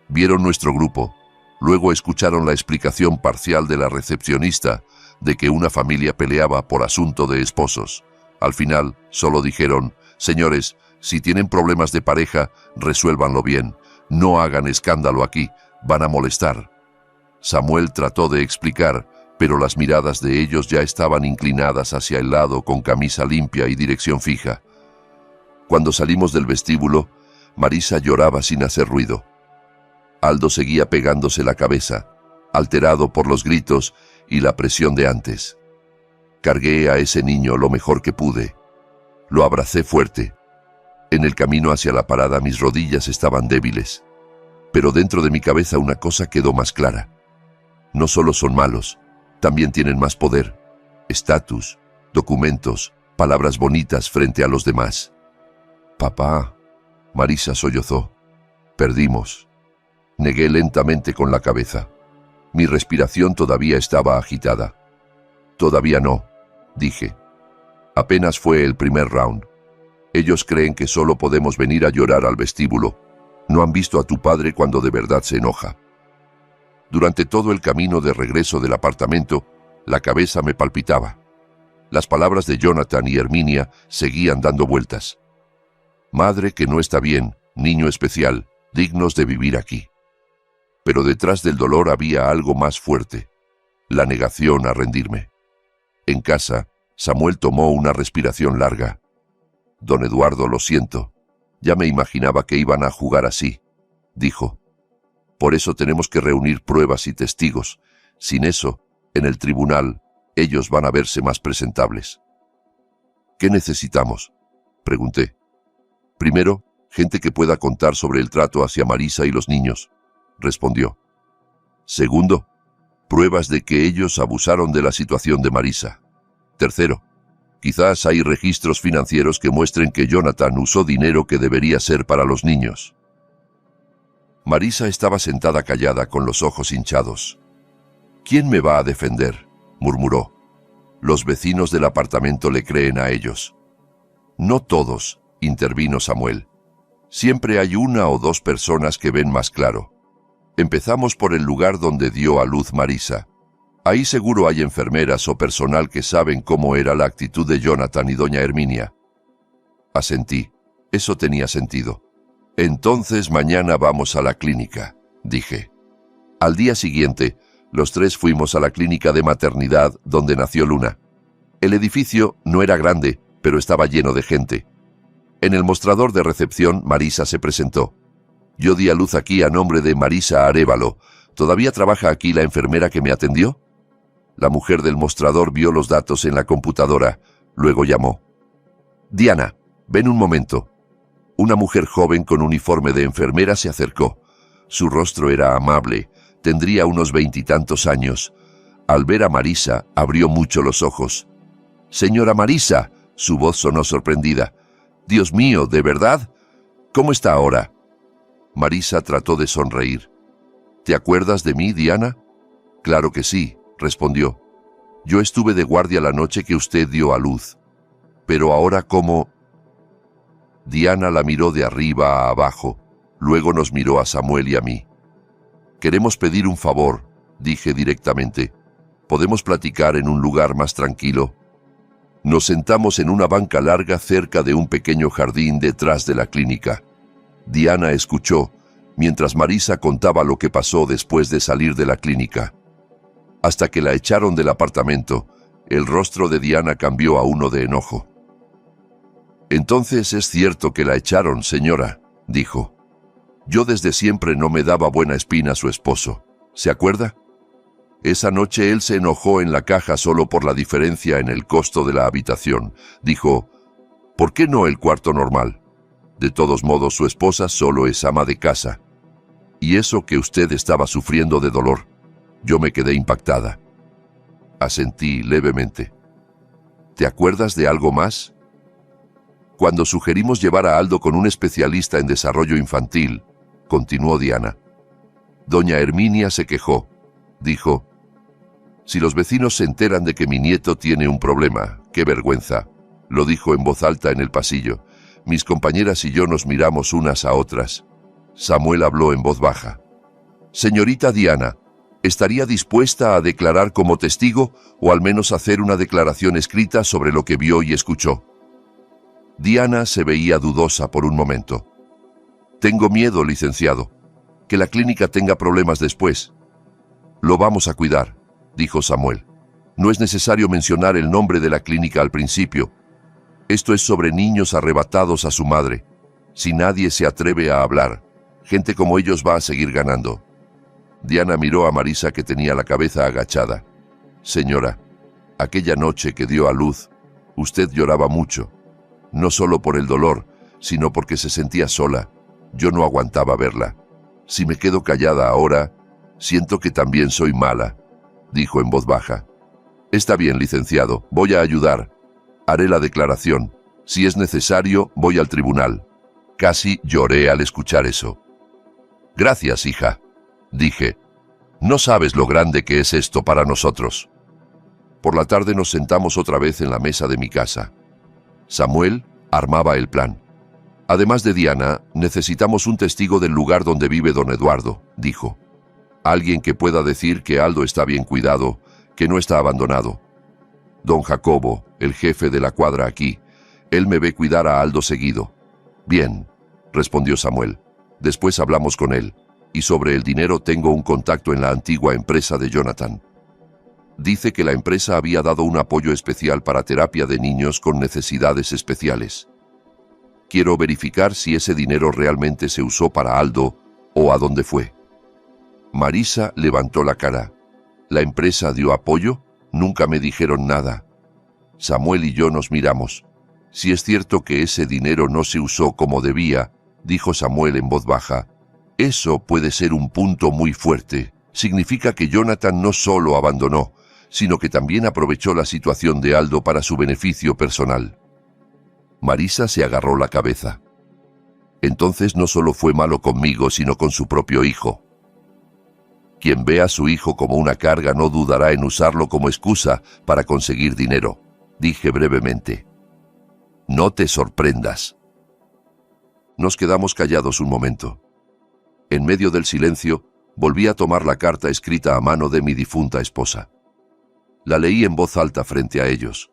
Vieron nuestro grupo. Luego escucharon la explicación parcial de la recepcionista de que una familia peleaba por asunto de esposos. Al final, solo dijeron: «Señores, si tienen problemas de pareja, resuélvanlo bien. No hagan escándalo aquí, van a molestar». Samuel trató de explicar, pero las miradas de ellos ya estaban inclinadas hacia el lado con camisa limpia y dirección fija. Cuando salimos del vestíbulo, Marisa lloraba sin hacer ruido. Aldo seguía pegándose la cabeza, alterado por los gritos y la presión de antes. Cargué a ese niño lo mejor que pude. Lo abracé fuerte. En el camino hacia la parada mis rodillas estaban débiles. Pero dentro de mi cabeza una cosa quedó más clara. No solo son malos, también tienen más poder, estatus, documentos, palabras bonitas frente a los demás. «Papá», Marisa sollozó. «Perdimos». Negué lentamente con la cabeza. Mi respiración todavía estaba agitada. «Todavía no», dije. «Apenas fue el primer round. Ellos creen que solo podemos venir a llorar al vestíbulo. No han visto a tu padre cuando de verdad se enoja». Durante todo el camino de regreso del apartamento, la cabeza me palpitaba. Las palabras de Jonathan y Herminia seguían dando vueltas. «Madre que no está bien, niño especial, dignos de vivir aquí». pero detrás del dolor había algo más fuerte, la negación a rendirme. En casa, Samuel tomó una respiración larga. «Don Eduardo, lo siento. Ya me imaginaba que iban a jugar así», dijo. «Por eso tenemos que reunir pruebas y testigos. Sin eso, en el tribunal, ellos van a verse más presentables». «¿Qué necesitamos?», pregunté. «Primero, gente que pueda contar sobre el trato hacia Marisa y los niños», respondió. «Segundo, pruebas de que ellos abusaron de la situación de Marisa. Tercero, quizás hay registros financieros que muestren que Jonathan usó dinero que debería ser para los niños». Marisa estaba sentada callada con los ojos hinchados. «¿Quién me va a defender?», murmuró. «Los vecinos del apartamento le creen a ellos». «No todos», intervino Samuel. «Siempre hay una o dos personas que ven más claro. Empezamos por el lugar donde dio a luz Marisa. Ahí seguro hay enfermeras o personal que saben cómo era la actitud de Jonathan y doña Herminia». Asentí. Eso tenía sentido. «Entonces mañana vamos a la clínica», dije. Al día siguiente, los tres fuimos a la clínica de maternidad donde nació Luna. El edificio no era grande, pero estaba lleno de gente. En el mostrador de recepción, Marisa se presentó. «Yo di a luz aquí a nombre de Marisa Arévalo. ¿Todavía trabaja aquí la enfermera que me atendió?». La mujer del mostrador vio los datos en la computadora. Luego llamó. «Diana, ven un momento». Una mujer joven con uniforme de enfermera se acercó. Su rostro era amable, tendría unos 20 y tantos años. Al ver a Marisa, abrió mucho los ojos. «Señora Marisa», su voz sonó sorprendida. «Dios mío, ¿de verdad? ¿Cómo está ahora?». Marisa trató de sonreír. «¿Te acuerdas de mí, Diana?». «Claro que sí», respondió. «Yo estuve de guardia la noche que usted dio a luz. Pero ahora, ¿cómo?». Diana la miró de arriba a abajo, luego nos miró a Samuel y a mí. «Queremos pedir un favor», dije directamente. «¿Podemos platicar en un lugar más tranquilo?». Nos sentamos en una banca larga cerca de un pequeño jardín detrás de la clínica. Diana escuchó, mientras Marisa contaba lo que pasó después de salir de la clínica. Hasta que la echaron del apartamento, el rostro de Diana cambió a uno de enojo. «Entonces es cierto que la echaron, señora», dijo. «Yo desde siempre no me daba buena espina a su esposo. ¿Se acuerda? Esa noche él se enojó en la caja solo por la diferencia en el costo de la habitación. Dijo, ¿por qué no el cuarto normal? De todos modos, su esposa solo es ama de casa. Y eso que usted estaba sufriendo de dolor». Yo me quedé impactada. Asentí levemente. «¿Te acuerdas de algo más?». «Cuando sugerimos llevar a Aldo con un especialista en desarrollo infantil», continuó Diana. «Doña Herminia se quejó. Dijo, si los vecinos se enteran de que mi nieto tiene un problema, qué vergüenza». Lo dijo en voz alta en el pasillo. Mis compañeras y yo nos miramos unas a otras. Samuel habló en voz baja. «Señorita Diana, ¿estaría dispuesta a declarar como testigo o al menos hacer una declaración escrita sobre lo que vio y escuchó?». Diana se veía dudosa por un momento. «Tengo miedo, licenciado, que la clínica tenga problemas después». «Lo vamos a cuidar», dijo Samuel. «No es necesario mencionar el nombre de la clínica al principio. Esto es sobre niños arrebatados a su madre. Si nadie se atreve a hablar, gente como ellos va a seguir ganando». Diana miró a Marisa, que tenía la cabeza agachada. «Señora, aquella noche que dio a luz, usted lloraba mucho. No solo por el dolor, sino porque se sentía sola. Yo no aguantaba verla. Si me quedo callada ahora, siento que también soy mala», dijo en voz baja. «Está bien, licenciado, voy a ayudar. Haré la declaración. Si es necesario, voy al tribunal». Casi lloré al escuchar eso. «Gracias, hija», dije. «No sabes lo grande que es esto para nosotros». Por la tarde nos sentamos otra vez en la mesa de mi casa. Samuel armaba el plan. «Además de Diana, necesitamos un testigo del lugar donde vive don Eduardo», dijo. «Alguien que pueda decir que Aldo está bien cuidado, que no está abandonado. Don Jacobo, el jefe de la cuadra aquí, él me ve cuidar a Aldo seguido». «Bien», respondió Samuel. «Después hablamos con él. Y sobre el dinero tengo un contacto en la antigua empresa de Jonathan. Dice que la empresa había dado un apoyo especial para terapia de niños con necesidades especiales. Quiero verificar si ese dinero realmente se usó para Aldo o a dónde fue. Marisa levantó la cara. ¿La empresa dio apoyo? Nunca me dijeron nada. Samuel y yo nos miramos. Si es cierto que ese dinero no se usó como debía, dijo Samuel en voz baja, eso puede ser un punto muy fuerte. Significa que Jonathan no solo abandonó, sino que también aprovechó la situación de Aldo para su beneficio personal. Marisa se agarró la cabeza. Entonces no solo fue malo conmigo, sino con su propio hijo. Quien ve a su hijo como una carga no dudará en usarlo como excusa para conseguir dinero, dije brevemente. No te sorprendas. Nos quedamos callados un momento. En medio del silencio, volví a tomar la carta escrita a mano de mi difunta esposa. La leí en voz alta frente a ellos.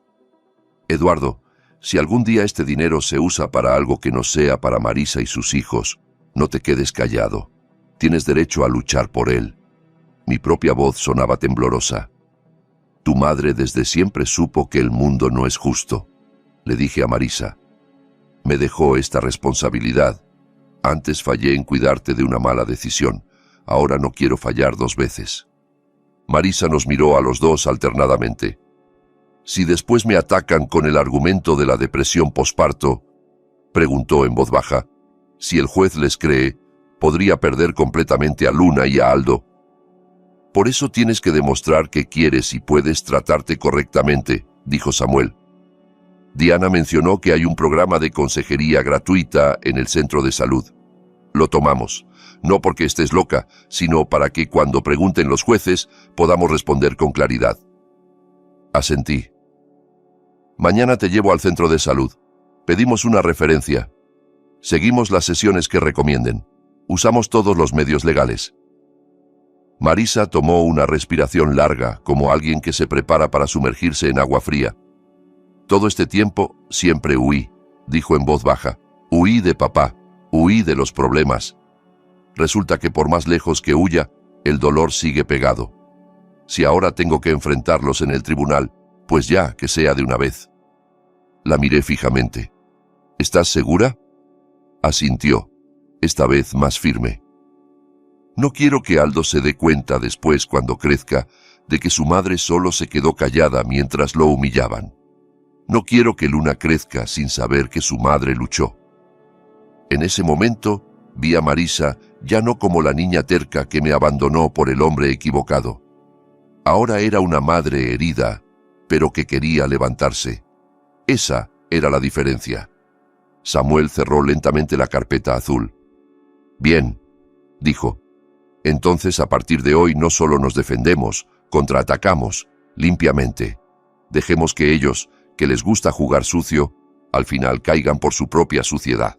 Eduardo, si algún día este dinero se usa para algo que no sea para Marisa y sus hijos, no te quedes callado. Tienes derecho a luchar por él. Mi propia voz sonaba temblorosa. Tu madre desde siempre supo que el mundo no es justo, le dije a Marisa. Me dejó esta responsabilidad. Antes fallé en cuidarte de una mala decisión. Ahora no quiero fallar 2 veces. Marisa nos miró a los dos alternadamente. Si después me atacan con el argumento de la depresión posparto, preguntó en voz baja, si el juez les cree, podría perder completamente a Luna y a Aldo. Por eso tienes que demostrar que quieres y puedes tratarte correctamente, dijo Samuel. Diana mencionó que hay un programa de consejería gratuita en el centro de salud. Lo tomamos, no porque estés loca, sino para que cuando pregunten los jueces podamos responder con claridad. Asentí. Mañana te llevo al centro de salud. Pedimos una referencia. Seguimos las sesiones que recomienden. Usamos todos los medios legales. Marisa tomó una respiración larga, como alguien que se prepara para sumergirse en agua fría. Todo este tiempo siempre huí, dijo en voz baja. Huí de papá, huí de los problemas. Resulta que por más lejos que huya, el dolor sigue pegado. Si ahora tengo que enfrentarlos en el tribunal, pues ya que sea de una vez. La miré fijamente. ¿Estás segura? Asintió, esta vez más firme. No quiero que Aldo se dé cuenta después, cuando crezca, de que su madre solo se quedó callada mientras lo humillaban. No quiero que Luna crezca sin saber que su madre luchó. En ese momento vi a Marisa ya no como la niña terca que me abandonó por el hombre equivocado. Ahora era una madre herida, pero que quería levantarse. Esa era la diferencia. Samuel cerró lentamente la carpeta azul. Bien, dijo. Entonces a partir de hoy no solo nos defendemos, contraatacamos, limpiamente. Dejemos que ellos, que les gusta jugar sucio, al final caigan por su propia suciedad.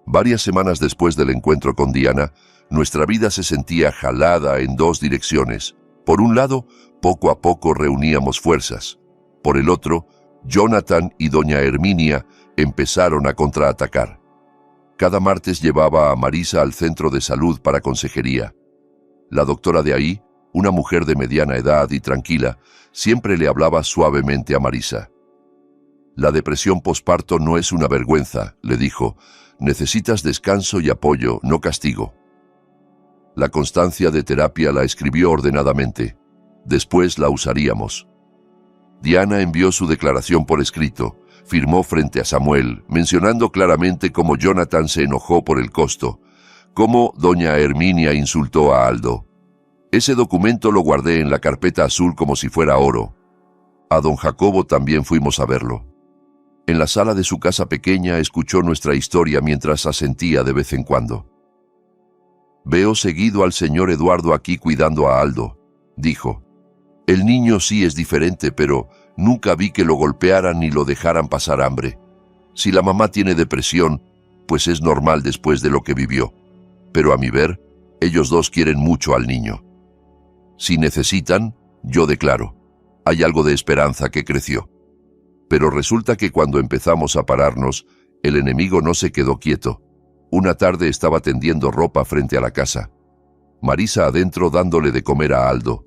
Varias semanas después del encuentro con Diana, nuestra vida se sentía jalada en 2 direcciones. Por un lado, poco a poco reuníamos fuerzas. Por el otro, Jonathan y doña Herminia empezaron a contraatacar. Cada martes llevaba a Marisa al centro de salud para consejería. La doctora de ahí, una mujer de mediana edad y tranquila, siempre le hablaba suavemente a Marisa. La depresión posparto no es una vergüenza, le dijo. Necesitas descanso y apoyo, no castigo. La constancia de terapia la escribió ordenadamente. Después la usaríamos. Diana envió su declaración por escrito. Firmó frente a Samuel, mencionando claramente cómo Jonathan se enojó por el costo, cómo doña Herminia insultó a Aldo. Ese documento lo guardé en la carpeta azul como si fuera oro. A don Jacobo también fuimos a verlo. En la sala de su casa pequeña escuchó nuestra historia mientras asentía de vez en cuando. Veo seguido al señor Eduardo aquí cuidando a Aldo, dijo. El niño sí es diferente, pero nunca vi que lo golpearan ni lo dejaran pasar hambre. Si la mamá tiene depresión, pues es normal después de lo que vivió. Pero a mi ver, ellos dos quieren mucho al niño. Si necesitan, yo declaro, hay algo de esperanza que creció. Pero resulta que cuando empezamos a pararnos, el enemigo no se quedó quieto. Una tarde estaba tendiendo ropa frente a la casa. Marisa adentro dándole de comer a Aldo.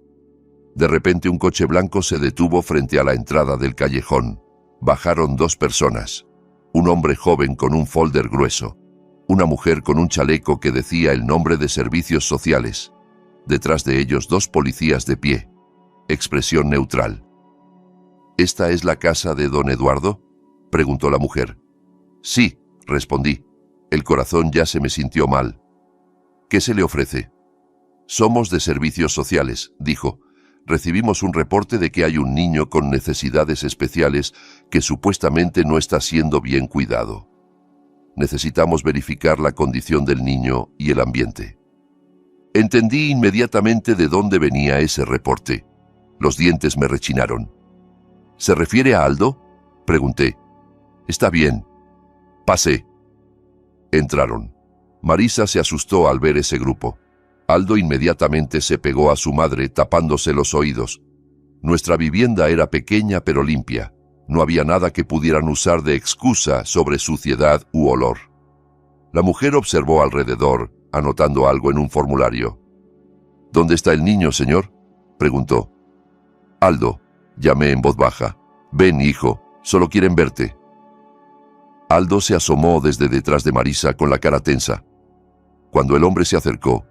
De repente un coche blanco se detuvo frente a la entrada del callejón. Bajaron 2 personas. Un hombre joven con un folder grueso. Una mujer con un chaleco que decía el nombre de Servicios Sociales. Detrás de ellos 2 policías de pie. Expresión neutral. ¿Esta es la casa de don Eduardo?, preguntó la mujer. Sí, respondí. El corazón ya se me sintió mal. ¿Qué se le ofrece? Somos de Servicios Sociales, dijo. Recibimos un reporte de que hay un niño con necesidades especiales que supuestamente no está siendo bien cuidado. Necesitamos verificar la condición del niño y el ambiente. Entendí inmediatamente de dónde venía ese reporte. Los dientes me rechinaron. ¿Se refiere a Aldo?, pregunté. Está bien. Pasé. Entraron. Marisa se asustó al ver ese grupo. Aldo inmediatamente se pegó a su madre, tapándose los oídos. Nuestra vivienda era pequeña pero limpia. No había nada que pudieran usar de excusa sobre suciedad u olor. La mujer observó alrededor, anotando algo en un formulario. ¿Dónde está el niño, señor?, preguntó. Aldo, llamé en voz baja. Ven, hijo, solo quieren verte. Aldo se asomó desde detrás de Marisa con la cara tensa. Cuando el hombre se acercó,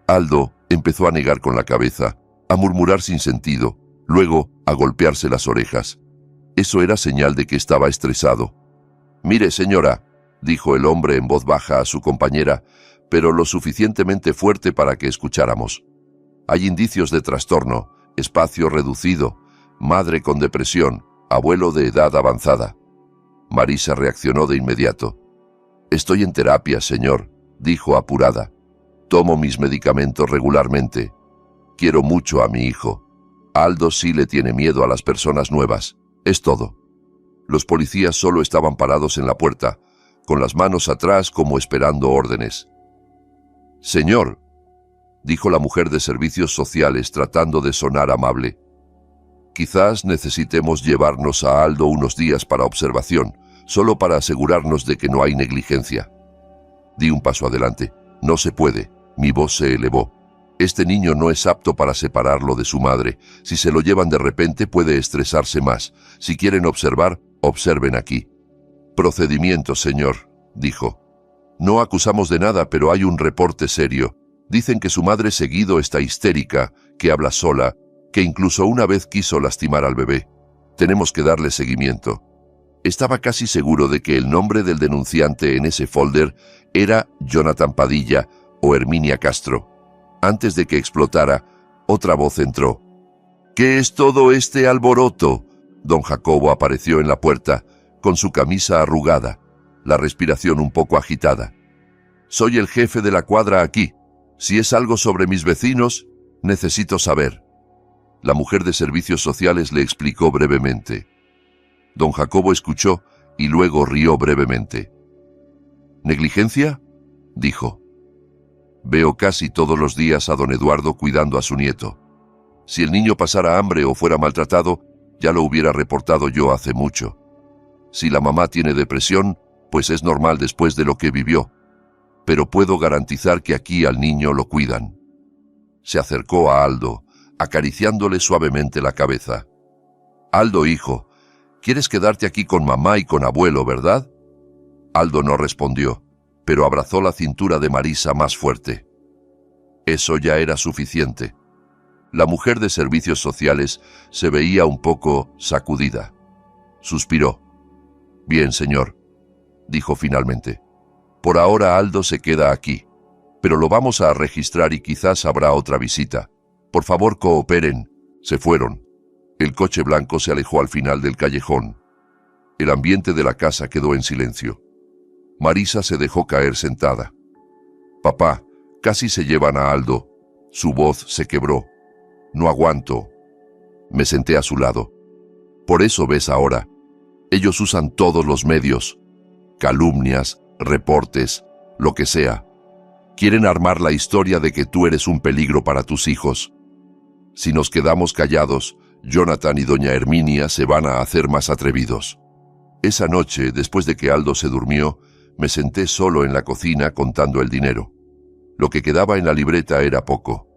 Aldo empezó a negar con la cabeza, a murmurar sin sentido, luego a golpearse las orejas. Eso era señal de que estaba estresado. Mire, señora, dijo el hombre en voz baja a su compañera, pero lo suficientemente fuerte para que escucháramos. Hay indicios de trastorno, espacio reducido, madre con depresión, abuelo de edad avanzada. Marisa reaccionó de inmediato. Estoy en terapia, señor, dijo apurada. Tomo mis medicamentos regularmente. Quiero mucho a mi hijo. Aldo sí le tiene miedo a las personas nuevas. Es todo. Los policías solo estaban parados en la puerta, con las manos atrás como esperando órdenes. Señor, dijo la mujer de Servicios Sociales tratando de sonar amable. Quizás necesitemos llevarnos a Aldo unos días para observación, solo para asegurarnos de que no hay negligencia. Di un paso adelante. No se puede. Mi voz se elevó. Este niño no es apto para separarlo de su madre. Si se lo llevan de repente puede estresarse más. Si quieren observar, observen aquí. Procedimiento, señor, dijo. No acusamos de nada, pero hay un reporte serio. Dicen que su madre seguido está histérica, que habla sola, que incluso una vez quiso lastimar al bebé. Tenemos que darle seguimiento. Estaba casi seguro de que el nombre del denunciante en ese folder era Jonathan Padilla o Herminia Castro. Antes de que explotara, otra voz entró. ¿Qué es todo este alboroto? Don Jacobo apareció en la puerta, con su camisa arrugada, la respiración un poco agitada. Soy el jefe de la cuadra aquí. Si es algo sobre mis vecinos, necesito saber. La mujer de Servicios Sociales le explicó brevemente. Don Jacobo escuchó y luego rió brevemente. ¿Negligencia?, dijo. Veo casi todos los días a don Eduardo cuidando a su nieto. Si el niño pasara hambre o fuera maltratado, ya lo hubiera reportado yo hace mucho. Si la mamá tiene depresión, pues es normal después de lo que vivió. Pero puedo garantizar que aquí al niño lo cuidan. Se acercó a Aldo, acariciándole suavemente la cabeza. Aldo, hijo, ¿quieres quedarte aquí con mamá y con abuelo, verdad? Aldo no respondió, pero abrazó la cintura de Marisa más fuerte. Eso ya era suficiente. La mujer de Servicios Sociales se veía un poco sacudida. Suspiró. Bien, señor, dijo finalmente. Por ahora Aldo se queda aquí, pero lo vamos a registrar y quizás habrá otra visita. Por favor, cooperen. Se fueron. El coche blanco se alejó al final del callejón. El ambiente de la casa quedó en silencio. Marisa se dejó caer sentada. Papá, casi se llevan a Aldo. Su voz se quebró. No aguanto. Me senté a su lado. Por eso ves ahora. Ellos usan todos los medios. Calumnias, reportes, lo que sea. Quieren armar la historia de que tú eres un peligro para tus hijos. Si nos quedamos callados, Jonathan y doña Herminia se van a hacer más atrevidos. Esa noche, después de que Aldo se durmió, me senté solo en la cocina contando el dinero. Lo que quedaba en la libreta era poco.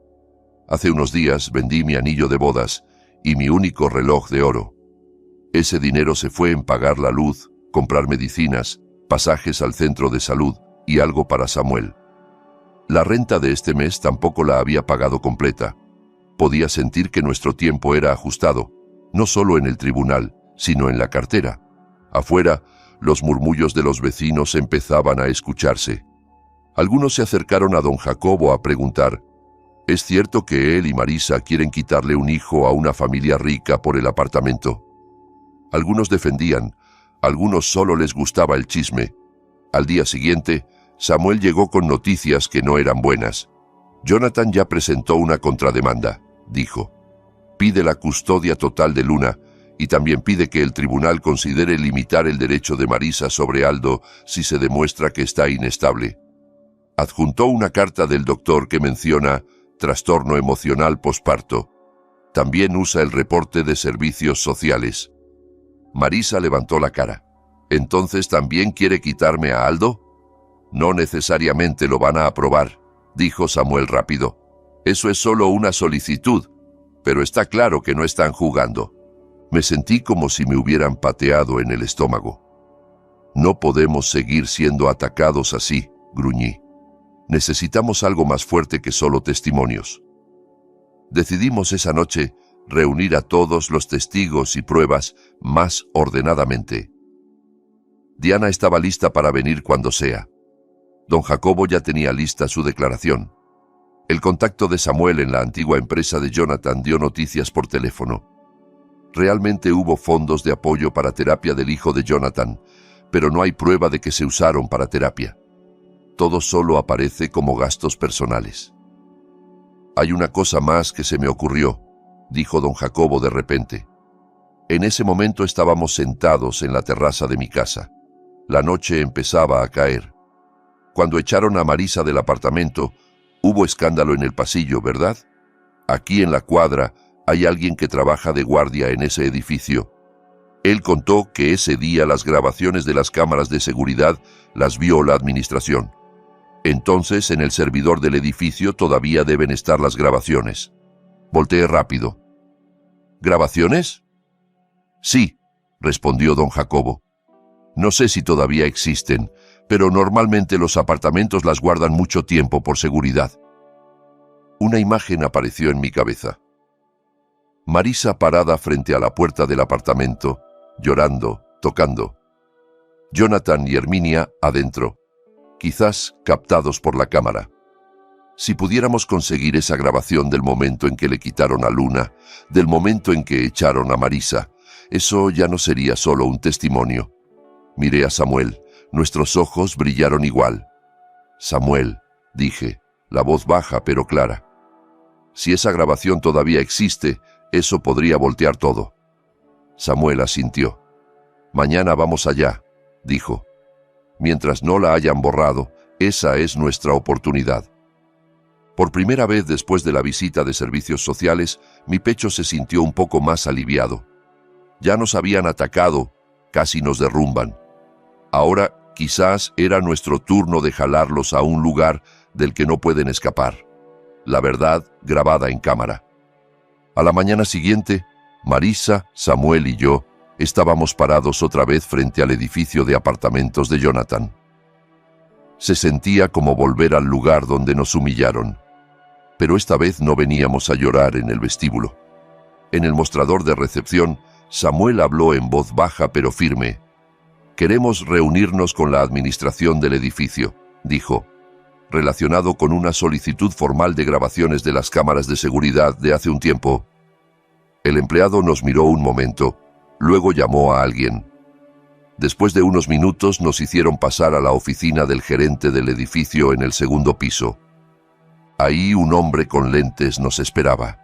Hace unos días vendí mi anillo de bodas y mi único reloj de oro. Ese dinero se fue en pagar la luz, comprar medicinas, pasajes al centro de salud y algo para Samuel. La renta de este mes tampoco la había pagado completa. Podía sentir que nuestro tiempo era ajustado, no solo en el tribunal, sino en la cartera. Afuera, los murmullos de los vecinos empezaban a escucharse. Algunos se acercaron a don Jacobo a preguntar: ¿es cierto que él y Marisa quieren quitarle un hijo a una familia rica por el apartamento? Algunos defendían, algunos solo les gustaba el chisme. Al día siguiente, Samuel llegó con noticias que no eran buenas. Jonathan ya presentó una contrademanda, dijo. Pide la custodia total de Luna y también pide que el tribunal considere limitar el derecho de Marisa sobre Aldo si se demuestra que está inestable. Adjuntó una carta del doctor que menciona trastorno emocional posparto. También usa el reporte de servicios sociales. Marisa levantó la cara. ¿Entonces también quiere quitarme a Aldo? No necesariamente lo van a aprobar, dijo Samuel rápido. Eso es solo una solicitud, pero está claro que no están jugando. Me sentí como si me hubieran pateado en el estómago. No podemos seguir siendo atacados así, gruñí. Necesitamos algo más fuerte que solo testimonios. Decidimos esa noche reunir a todos los testigos y pruebas más ordenadamente. Diana estaba lista para venir cuando sea. Don Jacobo ya tenía lista su declaración. El contacto de Samuel en la antigua empresa de Jonathan dio noticias por teléfono. Realmente hubo fondos de apoyo para terapia del hijo de Jonathan, pero no hay prueba de que se usaron para terapia. Todo solo aparece como gastos personales. Hay una cosa más que se me ocurrió, dijo don Jacobo de repente. En ese momento estábamos sentados en la terraza de mi casa. La noche empezaba a caer. Cuando echaron a Marisa del apartamento, hubo escándalo en el pasillo, ¿verdad? Aquí en la cuadra hay alguien que trabaja de guardia en ese edificio. Él contó que ese día las grabaciones de las cámaras de seguridad las vio la administración. Entonces, en el servidor del edificio todavía deben estar las grabaciones. Volteé rápido. ¿Grabaciones? Sí, respondió don Jacobo. No sé si todavía existen, pero normalmente los apartamentos las guardan mucho tiempo por seguridad. Una imagen apareció en mi cabeza. Marisa parada frente a la puerta del apartamento, llorando, tocando. Jonathan y Herminia adentro, quizás captados por la cámara. Si pudiéramos conseguir esa grabación del momento en que le quitaron a Luna, del momento en que echaron a Marisa, eso ya no sería solo un testimonio. Miré a Samuel, nuestros ojos brillaron igual. Samuel, dije, la voz baja pero clara. Si esa grabación todavía existe, eso podría voltear todo. Samuel asintió. Mañana vamos allá, dijo. Mientras no la hayan borrado, esa es nuestra oportunidad. Por primera vez después de la visita de servicios sociales, mi pecho se sintió un poco más aliviado. Ya nos habían atacado, casi nos derrumban. Ahora quizás era nuestro turno de jalarlos a un lugar del que no pueden escapar. La verdad grabada en cámara. A la mañana siguiente, Marisa, Samuel y yo estábamos parados otra vez frente al edificio de apartamentos de Jonathan. Se sentía como volver al lugar donde nos humillaron. Pero esta vez no veníamos a llorar en el vestíbulo. En el mostrador de recepción, Samuel habló en voz baja pero firme. Queremos reunirnos con la administración del edificio, dijo, relacionado con una solicitud formal de grabaciones de las cámaras de seguridad de hace un tiempo. El empleado nos miró un momento, luego llamó a alguien. Después de unos minutos nos hicieron pasar a la oficina del gerente del edificio en el segundo piso. Ahí un hombre con lentes nos esperaba.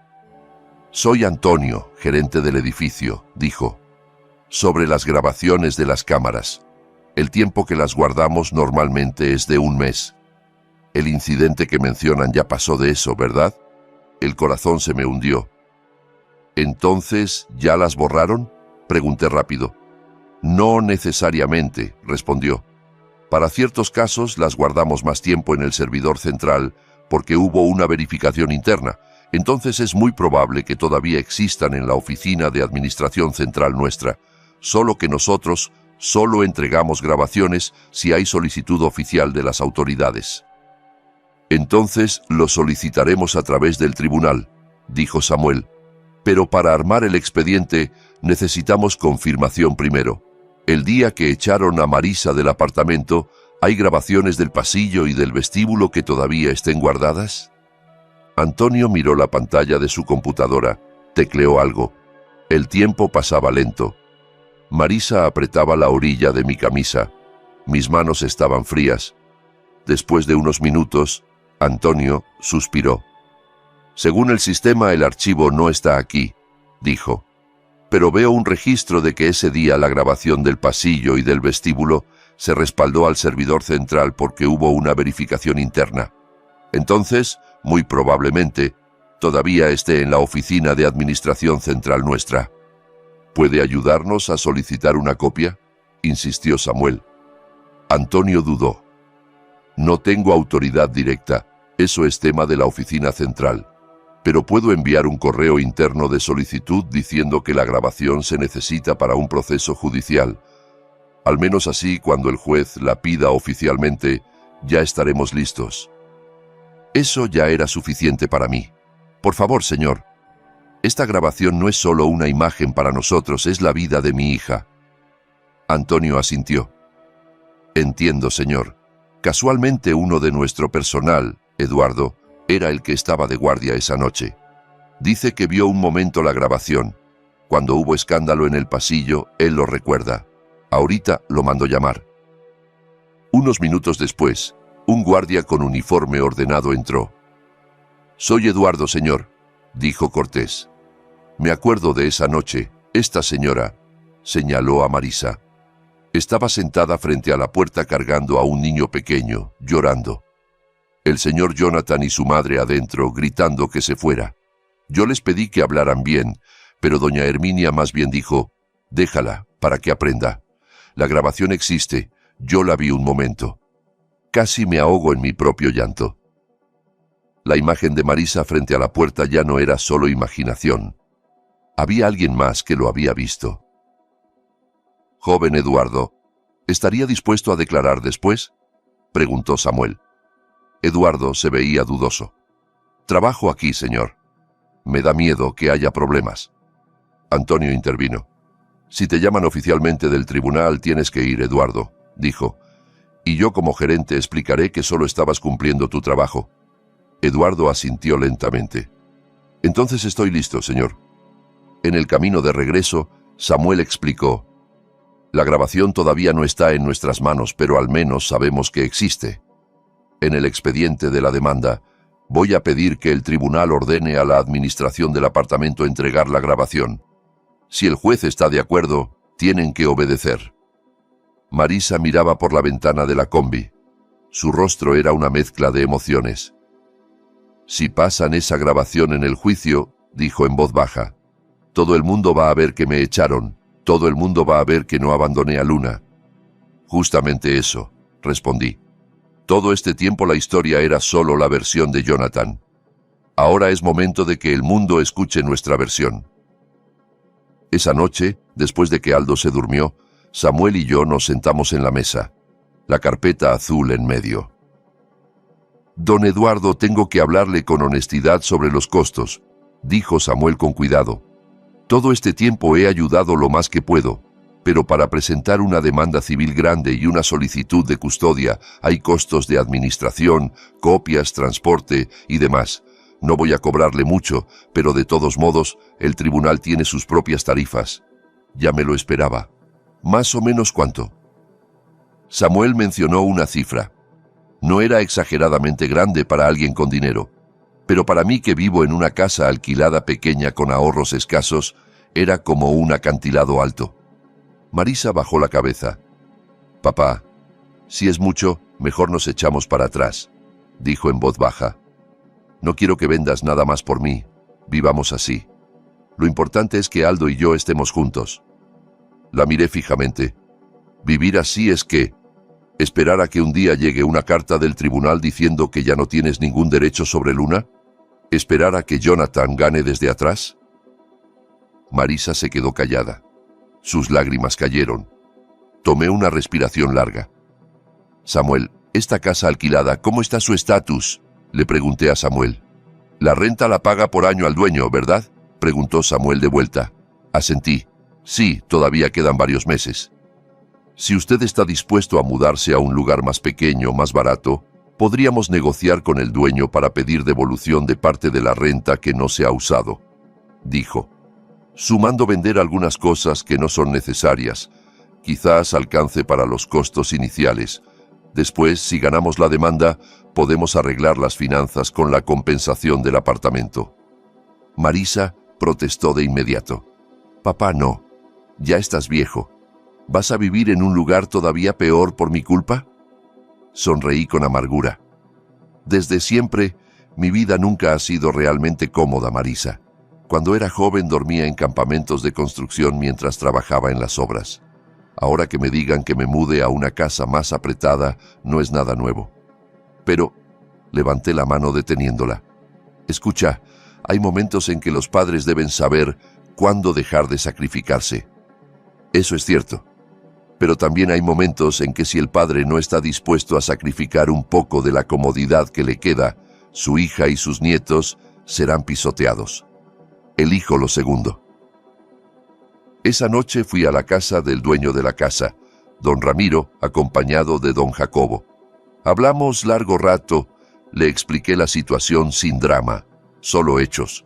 Soy Antonio, gerente del edificio, dijo. Sobre las grabaciones de las cámaras. El tiempo que las guardamos normalmente es de un mes. El incidente que mencionan ya pasó de eso, ¿verdad? El corazón se me hundió. ¿Entonces ya las borraron?, pregunté rápido. No necesariamente, respondió. Para ciertos casos las guardamos más tiempo en el servidor central porque hubo una verificación interna. Entonces es muy probable que todavía existan en la oficina de administración central nuestra, solo que nosotros solo entregamos grabaciones si hay solicitud oficial de las autoridades. Entonces lo solicitaremos a través del tribunal, dijo Samuel. Pero para armar el expediente necesitamos confirmación primero. El día que echaron a Marisa del apartamento, ¿hay grabaciones del pasillo y del vestíbulo que todavía estén guardadas? Antonio miró la pantalla de su computadora, tecleó algo. El tiempo pasaba lento. Marisa apretaba la orilla de mi camisa. Mis manos estaban frías. Después de unos minutos, Antonio suspiró. Según el sistema, el archivo no está aquí, dijo. Pero veo un registro de que ese día la grabación del pasillo y del vestíbulo se respaldó al servidor central porque hubo una verificación interna. Entonces, muy probablemente, todavía esté en la oficina de administración central nuestra. ¿Puede ayudarnos a solicitar una copia?, insistió Samuel. Antonio dudó. No tengo autoridad directa, eso es tema de la oficina central. Pero puedo enviar un correo interno de solicitud diciendo que la grabación se necesita para un proceso judicial. Al menos así, cuando el juez la pida oficialmente, ya estaremos listos. Eso ya era suficiente para mí. Por favor, señor. Esta grabación no es solo una imagen para nosotros, es la vida de mi hija. Antonio asintió. Entiendo, señor. Casualmente uno de nuestro personal, Eduardo, era el que estaba de guardia esa noche. Dice que vio un momento la grabación. Cuando hubo escándalo en el pasillo, él lo recuerda. Ahorita lo mando llamar. Unos minutos después, un guardia con uniforme ordenado entró. Soy Eduardo, señor, dijo cortés. Me acuerdo de esa noche. Esta señora, señaló a Marisa, estaba sentada frente a la puerta cargando a un niño pequeño, llorando. El señor Jonathan y su madre adentro, gritando que se fuera. Yo les pedí que hablaran bien, pero doña Herminia más bien dijo, déjala, para que aprenda. La grabación existe, yo la vi un momento. Casi me ahogo en mi propio llanto. La imagen de Marisa frente a la puerta ya no era solo imaginación. Había alguien más que lo había visto. Joven Eduardo, ¿estaría dispuesto a declarar después?, preguntó Samuel. Eduardo se veía dudoso. Trabajo aquí, señor. Me da miedo que haya problemas. Antonio intervino. Si te llaman oficialmente del tribunal, tienes que ir, Eduardo, dijo. Y yo como gerente explicaré que solo estabas cumpliendo tu trabajo. Eduardo asintió lentamente. Entonces estoy listo, señor. En el camino de regreso, Samuel explicó. La grabación todavía no está en nuestras manos, pero al menos sabemos que existe. En el expediente de la demanda, voy a pedir que el tribunal ordene a la administración del apartamento entregar la grabación. Si el juez está de acuerdo, tienen que obedecer. Marisa miraba por la ventana de la combi. Su rostro era una mezcla de emociones. Si pasan esa grabación en el juicio, dijo en voz baja, todo el mundo va a ver que me echaron, todo el mundo va a ver que no abandoné a Luna. Justamente eso, respondí. Todo este tiempo la historia era solo la versión de Jonathan. Ahora es momento de que el mundo escuche nuestra versión. Esa noche, después de que Aldo se durmió, Samuel y yo nos sentamos en la mesa, la carpeta azul en medio. Don Eduardo, tengo que hablarle con honestidad sobre los costos, dijo Samuel con cuidado. Todo este tiempo he ayudado lo más que puedo, pero para presentar una demanda civil grande y una solicitud de custodia hay costos de administración, copias, transporte y demás. No voy a cobrarle mucho, pero de todos modos, el tribunal tiene sus propias tarifas. Ya me lo esperaba. ¿Más o menos cuánto? Samuel mencionó una cifra. No era exageradamente grande para alguien con dinero, pero para mí que vivo en una casa alquilada pequeña con ahorros escasos, era como un acantilado alto. Marisa bajó la cabeza. Papá, si es mucho, mejor nos echamos para atrás, dijo en voz baja. No quiero que vendas nada más por mí, vivamos así. Lo importante es que Aldo y yo estemos juntos. La miré fijamente. ¿Vivir así es qué? ¿Esperar a que un día llegue una carta del tribunal diciendo que ya no tienes ningún derecho sobre Luna? ¿Esperar a que Jonathan gane desde atrás? Marisa se quedó callada. Sus lágrimas cayeron. Tomé una respiración larga. Samuel, esta casa alquilada, ¿cómo está su estatus?, le pregunté a Samuel. La renta la paga por año al dueño, ¿verdad?, preguntó Samuel de vuelta. Asentí. Sí, todavía quedan varios meses. Si usted está dispuesto a mudarse a un lugar más pequeño, más barato, podríamos negociar con el dueño para pedir devolución de parte de la renta que no se ha usado, dijo. Sumando vender algunas cosas que no son necesarias, quizás alcance para los costos iniciales. Después, si ganamos la demanda, podemos arreglar las finanzas con la compensación del apartamento. Marisa protestó de inmediato. Papá, no. Ya estás viejo. ¿Vas a vivir en un lugar todavía peor por mi culpa? Sonreí con amargura. Desde siempre, mi vida nunca ha sido realmente cómoda, Marisa. Cuando era joven dormía en campamentos de construcción mientras trabajaba en las obras. Ahora que me digan que me mude a una casa más apretada, no es nada nuevo. Pero levanté la mano deteniéndola. Escucha, hay momentos en que los padres deben saber cuándo dejar de sacrificarse. Eso es cierto. Pero también hay momentos en que si el padre no está dispuesto a sacrificar un poco de la comodidad que le queda, su hija y sus nietos serán pisoteados. Elijo lo segundo. Esa noche fui a la casa del dueño de la casa, don Ramiro, acompañado de don Jacobo. Hablamos largo rato, le expliqué la situación sin drama, solo hechos.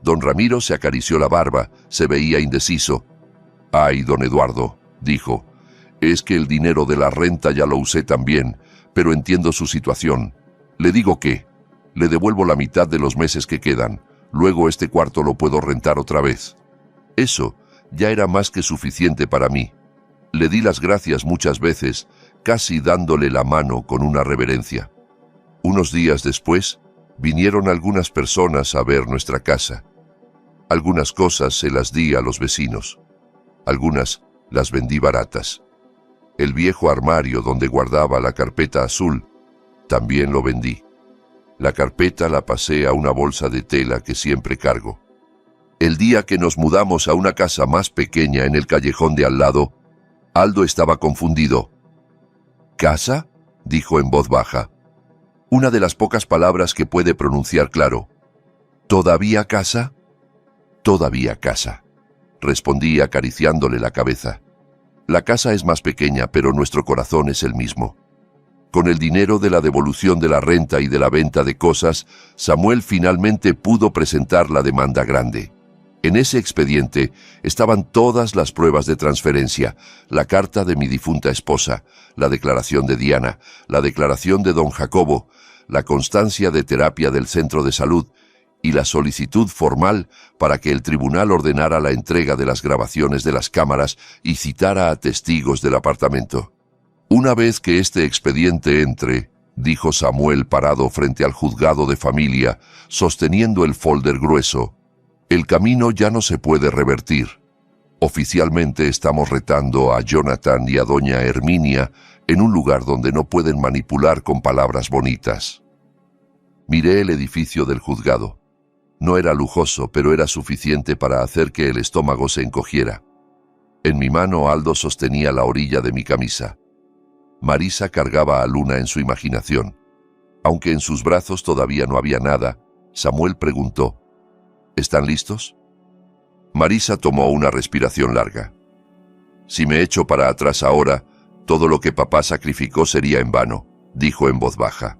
Don Ramiro se acarició la barba, se veía indeciso. «Ay, don Eduardo», dijo, «es que el dinero de la renta ya lo usé también, pero entiendo su situación. Le digo que le devuelvo la mitad de los meses que quedan, luego este cuarto lo puedo rentar otra vez». Eso ya era más que suficiente para mí. Le di las gracias muchas veces, casi dándole la mano con una reverencia. Unos días después, vinieron algunas personas a ver nuestra casa. Algunas cosas se las di a los vecinos. Algunas las vendí baratas. El viejo armario donde guardaba la carpeta azul, también lo vendí. La carpeta la pasé a una bolsa de tela que siempre cargo. El día que nos mudamos a una casa más pequeña en el callejón de al lado, Aldo estaba confundido. «¿Casa?», dijo en voz baja. Una de las pocas palabras que puede pronunciar claro. «¿Todavía casa?». «Todavía casa», respondí acariciándole la cabeza. La casa es más pequeña, pero nuestro corazón es el mismo. Con el dinero de la devolución de la renta y de la venta de cosas, Samuel finalmente pudo presentar la demanda grande. En ese expediente estaban todas las pruebas de transferencia, la carta de mi difunta esposa, la declaración de Diana, la declaración de don Jacobo, la constancia de terapia del centro de salud y la solicitud formal para que el tribunal ordenara la entrega de las grabaciones de las cámaras y citara a testigos del apartamento. Una vez que este expediente entre, dijo Samuel parado frente al juzgado de familia, sosteniendo el folder grueso, el camino ya no se puede revertir. Oficialmente estamos retando a Jonathan y a doña Herminia en un lugar donde no pueden manipular con palabras bonitas. Miré el edificio del juzgado. No era lujoso, pero era suficiente para hacer que el estómago se encogiera. En mi mano Aldo sostenía la orilla de mi camisa. Marisa cargaba a Luna en su imaginación. Aunque en sus brazos todavía no había nada, Samuel preguntó, ¿están listos? Marisa tomó una respiración larga. Si me echo para atrás ahora, todo lo que papá sacrificó sería en vano, dijo en voz baja.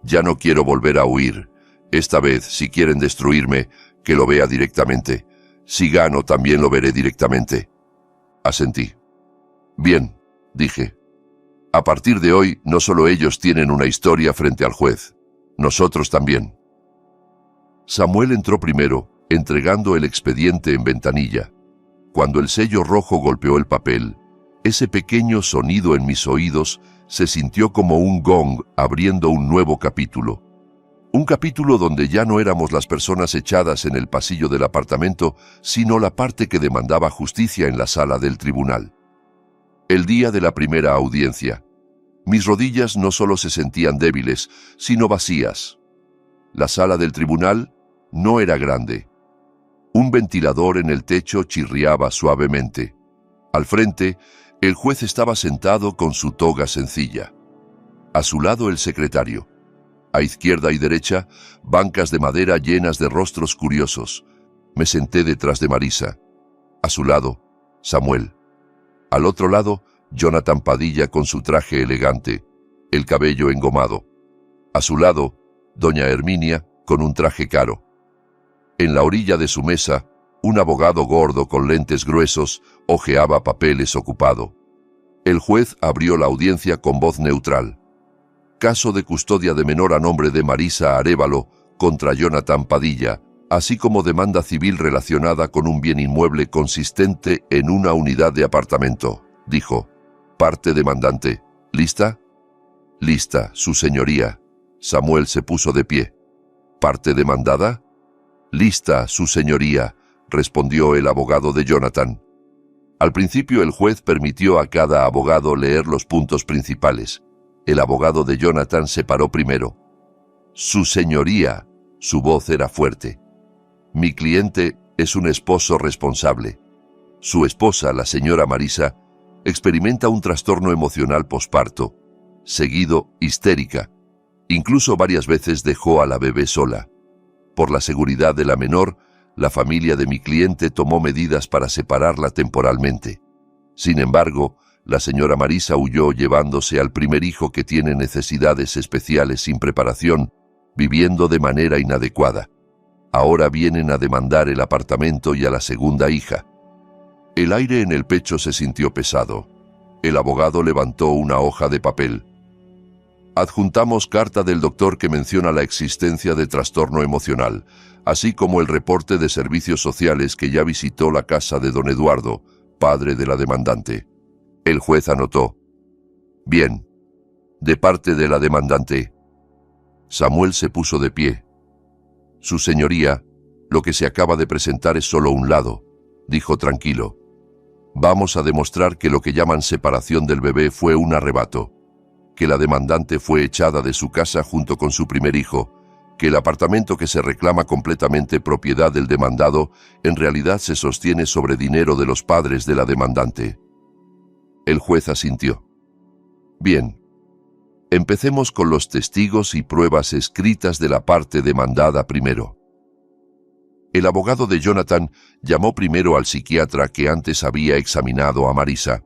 Ya no quiero volver a huir. Esta vez, si quieren destruirme, que lo vea directamente. Si gano, también lo veré directamente. Asentí. Bien, dije. A partir de hoy, no solo ellos tienen una historia frente al juez, nosotros también. Samuel entró primero, entregando el expediente en ventanilla. Cuando el sello rojo golpeó el papel, ese pequeño sonido en mis oídos se sintió como un gong abriendo un nuevo capítulo. Un capítulo donde ya no éramos las personas echadas en el pasillo del apartamento, sino la parte que demandaba justicia en la sala del tribunal. El día de la primera audiencia. Mis rodillas no solo se sentían débiles, sino vacías. La sala del tribunal no era grande. Un ventilador en el techo chirriaba suavemente. Al frente, el juez estaba sentado con su toga sencilla. A su lado el secretario. A izquierda y derecha, bancas de madera llenas de rostros curiosos. Me senté detrás de Marisa. A su lado, Samuel. Al otro lado, Jonathan Padilla con su traje elegante, el cabello engomado. A su lado, doña Herminia con un traje caro. En la orilla de su mesa, un abogado gordo con lentes gruesos hojeaba papeles ocupado. El juez abrió la audiencia con voz neutral. Caso de custodia de menor a nombre de Marisa Arévalo contra Jonathan Padilla, así como demanda civil relacionada con un bien inmueble consistente en una unidad de apartamento, dijo. Parte demandante. ¿Lista? Lista, su señoría. Samuel se puso de pie. ¿Parte demandada? Lista, su señoría, respondió el abogado de Jonathan. Al principio el juez permitió a cada abogado leer los puntos principales. El abogado de Jonathan se paró primero. Su señoría, su voz era fuerte. Mi cliente es un esposo responsable. Su esposa, la señora Marisa, experimenta un trastorno emocional posparto, seguido histérica. Incluso varias veces dejó a la bebé sola. Por la seguridad de la menor, la familia de mi cliente tomó medidas para separarla temporalmente. Sin embargo, la señora Marisa huyó llevándose al primer hijo que tiene necesidades especiales sin preparación, viviendo de manera inadecuada. Ahora vienen a demandar el apartamento y a la segunda hija. El aire en el pecho se sintió pesado. El abogado levantó una hoja de papel. Adjuntamos carta del doctor que menciona la existencia de trastorno emocional, así como el reporte de servicios sociales que ya visitó la casa de don Eduardo, padre de la demandante. El juez anotó. Bien. De parte de la demandante. Samuel se puso de pie. Su señoría, lo que se acaba de presentar es solo un lado, dijo tranquilo. Vamos a demostrar que lo que llaman separación del bebé fue un arrebato, que la demandante fue echada de su casa junto con su primer hijo, que el apartamento que se reclama completamente propiedad del demandado en realidad se sostiene sobre dinero de los padres de la demandante. El juez asintió. Bien. Empecemos con los testigos y pruebas escritas de la parte demandada primero. El abogado de Jonathan llamó primero al psiquiatra que antes había examinado a Marisa.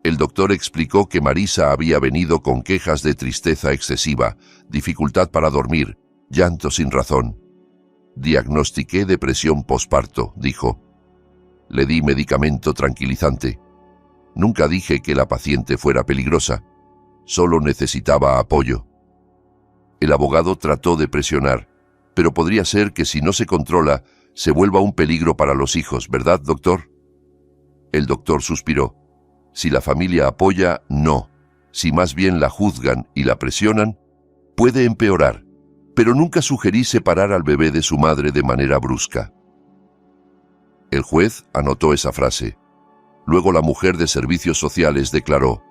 El doctor explicó que Marisa había venido con quejas de tristeza excesiva, dificultad para dormir, llanto sin razón. Diagnostiqué depresión posparto, dijo. Le di medicamento tranquilizante. Nunca dije que la paciente fuera peligrosa. Solo necesitaba apoyo. El abogado trató de presionar, pero podría ser que si no se controla, se vuelva un peligro para los hijos, ¿verdad, doctor? El doctor suspiró. Si la familia apoya, no. Si más bien la juzgan y la presionan, puede empeorar, pero nunca sugerí separar al bebé de su madre de manera brusca. El juez anotó esa frase. Luego la mujer de servicios sociales declaró.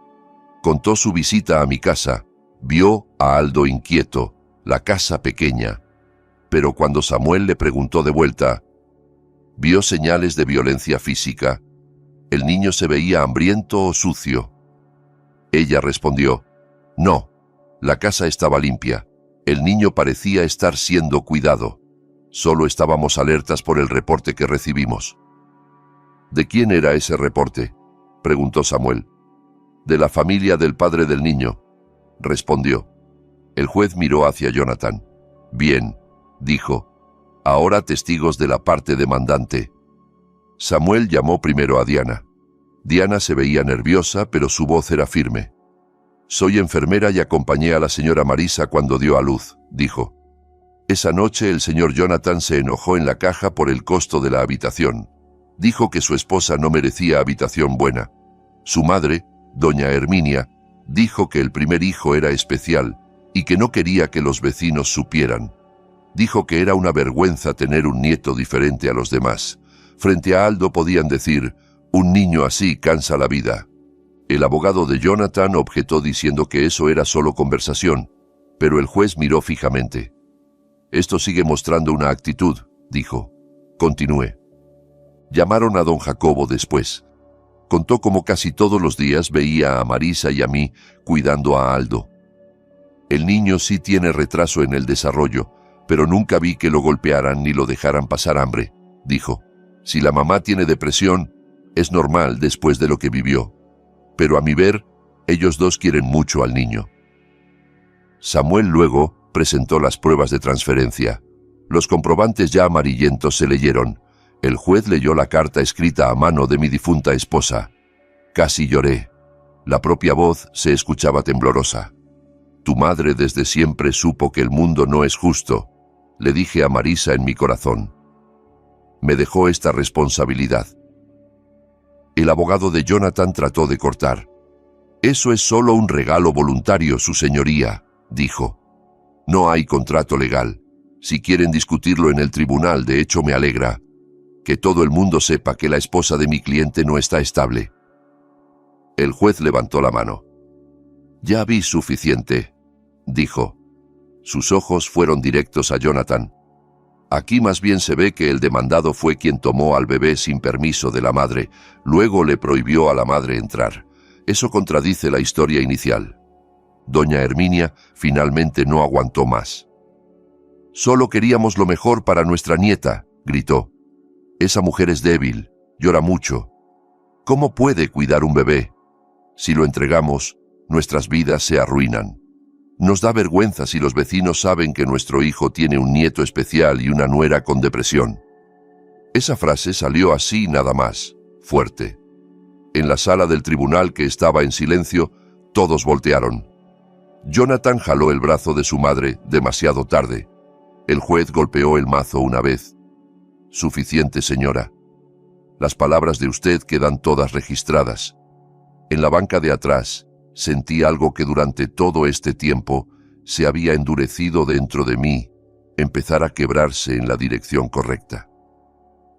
Contó su visita a mi casa, vio a Aldo inquieto, la casa pequeña. Pero cuando Samuel le preguntó de vuelta, vio señales de violencia física. El niño se veía hambriento o sucio. Ella respondió, no, la casa estaba limpia. El niño parecía estar siendo cuidado. Solo estábamos alertas por el reporte que recibimos. ¿De quién era ese reporte?, preguntó Samuel. De la familia del padre del niño, respondió. El juez miró hacia Jonathan. Bien, dijo. Ahora testigos de la parte demandante. Samuel llamó primero a Diana. Diana se veía nerviosa, pero su voz era firme. Soy enfermera y acompañé a la señora Marisa cuando dio a luz, dijo. Esa noche el señor Jonathan se enojó en la caja por el costo de la habitación. Dijo que su esposa no merecía habitación buena. Su madre, doña Herminia, dijo que el primer hijo era especial y que no quería que los vecinos supieran. Dijo que era una vergüenza tener un nieto diferente a los demás. Frente a Aldo podían decir, un niño así cansa la vida. El abogado de Jonathan objetó diciendo que eso era solo conversación, pero el juez miró fijamente. «Esto sigue mostrando una actitud», dijo. «Continúe». Llamaron a don Jacobo después. Contó cómo casi todos los días veía a Marisa y a mí cuidando a Aldo. «El niño sí tiene retraso en el desarrollo, pero nunca vi que lo golpearan ni lo dejaran pasar hambre», dijo. «Si la mamá tiene depresión, es normal después de lo que vivió. Pero a mi ver, ellos dos quieren mucho al niño». Samuel luego presentó las pruebas de transferencia. Los comprobantes ya amarillentos se leyeron. El juez leyó la carta escrita a mano de mi difunta esposa. Casi lloré. La propia voz se escuchaba temblorosa. «Tu madre desde siempre supo que el mundo no es justo», le dije a Marisa en mi corazón. Me dejó esta responsabilidad. El abogado de Jonathan trató de cortar. «Eso es solo un regalo voluntario, su señoría», dijo. «No hay contrato legal. Si quieren discutirlo en el tribunal, de hecho me alegra. Que todo el mundo sepa que la esposa de mi cliente no está estable». El juez levantó la mano. «Ya vi suficiente», dijo. Sus ojos fueron directos a Jonathan. «Aquí más bien se ve que el demandado fue quien tomó al bebé sin permiso de la madre, luego le prohibió a la madre entrar. Eso contradice la historia inicial». Doña Herminia finalmente no aguantó más. «Solo queríamos lo mejor para nuestra nieta», gritó. «Esa mujer es débil, llora mucho. ¿Cómo puede cuidar un bebé? Si lo entregamos, nuestras vidas se arruinan. Nos da vergüenza si los vecinos saben que nuestro hijo tiene un nieto especial y una nuera con depresión». Esa frase salió así nada más, fuerte. En la sala del tribunal, que estaba en silencio, todos voltearon. Jonathan jaló el brazo de su madre demasiado tarde. El juez golpeó el mazo una vez. «Suficiente, señora. Las palabras de usted quedan todas registradas». En la banca de atrás sentí algo que durante todo este tiempo se había endurecido dentro de mí, empezar a quebrarse en la dirección correcta.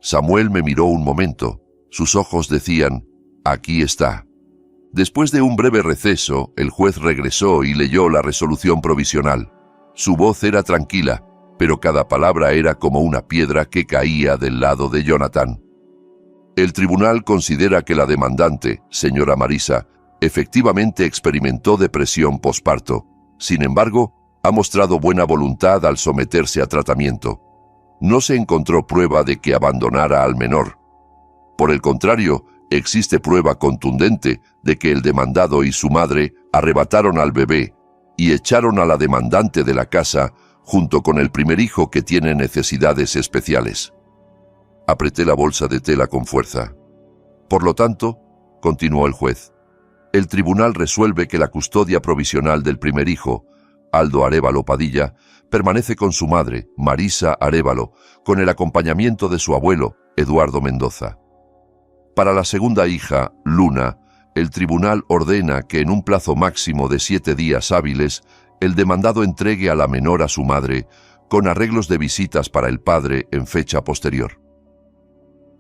Samuel me miró un momento. Sus ojos decían: «Aquí está». Después de un breve receso, el juez regresó y leyó la resolución provisional. Su voz era tranquila, pero cada palabra era como una piedra que caía del lado de Jonathan. «El tribunal considera que la demandante, señora Marisa, efectivamente experimentó depresión posparto. Sin embargo, ha mostrado buena voluntad al someterse a tratamiento. No se encontró prueba de que abandonara al menor. Por el contrario, existe prueba contundente de que el demandado y su madre arrebataron al bebé y echaron a la demandante de la casa junto con el primer hijo, que tiene necesidades especiales». Apreté la bolsa de tela con fuerza. «Por lo tanto», continuó el juez, «el tribunal resuelve que la custodia provisional del primer hijo, Aldo Arévalo Padilla, permanece con su madre, Marisa Arévalo, con el acompañamiento de su abuelo, Eduardo Mendoza. Para la segunda hija, Luna, el tribunal ordena que en un plazo máximo de 7 días hábiles, el demandado entregue a la menor a su madre, con arreglos de visitas para el padre en fecha posterior».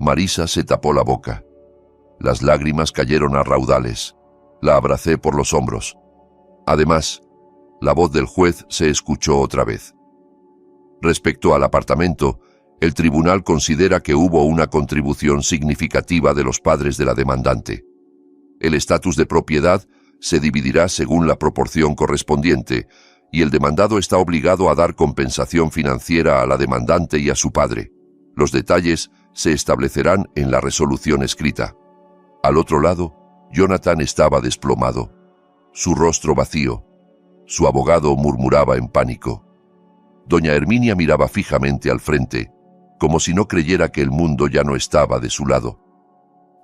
Marisa se tapó la boca. Las lágrimas cayeron a raudales. La abracé por los hombros. Además, la voz del juez se escuchó otra vez. «Respecto al apartamento, el tribunal considera que hubo una contribución significativa de los padres de la demandante. El estatus de propiedad se dividirá según la proporción correspondiente, y el demandado está obligado a dar compensación financiera a la demandante y a su padre. Los detalles se establecerán en la resolución escrita». Al otro lado, Jonathan estaba desplomado, su rostro vacío. Su abogado murmuraba en pánico. Doña Herminia miraba fijamente al frente, como si no creyera que el mundo ya no estaba de su lado.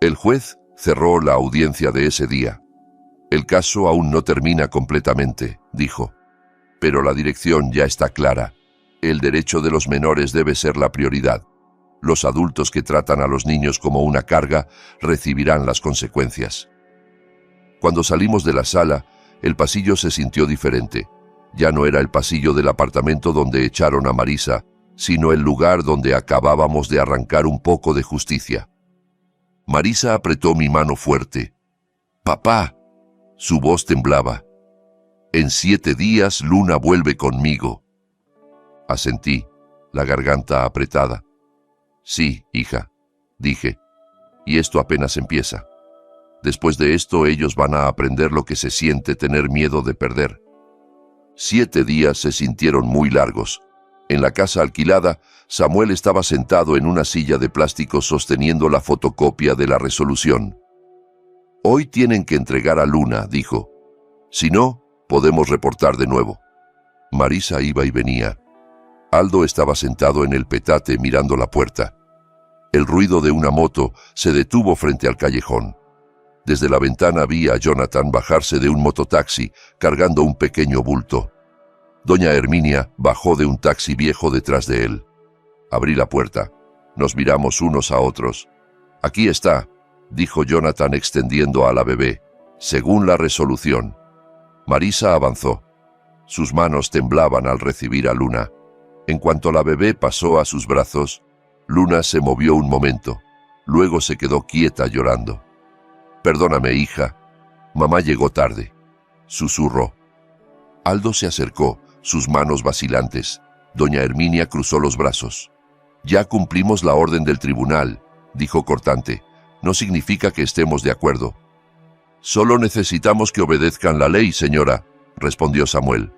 El juez cerró la audiencia de ese día. «El caso aún no termina completamente», dijo. «Pero la dirección ya está clara. El derecho de los menores debe ser la prioridad. Los adultos que tratan a los niños como una carga recibirán las consecuencias». Cuando salimos de la sala, el pasillo se sintió diferente. Ya no era el pasillo del apartamento donde echaron a Marisa, sino el lugar donde acabábamos de arrancar un poco de justicia. Marisa apretó mi mano fuerte. «Papá», Su voz temblaba. «En 7 días Luna vuelve conmigo». Asentí, la garganta apretada. «Sí, hija», dije, «y esto apenas empieza. Después de esto ellos van a aprender lo que se siente tener miedo de perder». 7 días se sintieron muy largos. En la casa alquilada, Samuel estaba sentado en una silla de plástico sosteniendo la fotocopia de la resolución. «Hoy tienen que entregar a Luna», dijo. «Si no, podemos reportar de nuevo». Marisa iba y venía. Aldo estaba sentado en el petate mirando la puerta. El ruido de una moto se detuvo frente al callejón. Desde la ventana vi a Jonathan bajarse de un mototaxi cargando un pequeño bulto. Doña Herminia bajó de un taxi viejo detrás de él. Abrí la puerta. Nos miramos unos a otros. «Aquí está», dijo Jonathan extendiendo a la bebé, «según la resolución». Marisa avanzó. Sus manos temblaban al recibir a Luna. En cuanto la bebé pasó a sus brazos, Luna se movió un momento. Luego se quedó quieta llorando. «Perdóname, hija. Mamá llegó tarde», susurró. Aldo se acercó, sus manos vacilantes. Doña Herminia cruzó los brazos. «Ya cumplimos la orden del tribunal», dijo cortante. «No significa que estemos de acuerdo». «Solo necesitamos que obedezcan la ley, señora», respondió Samuel.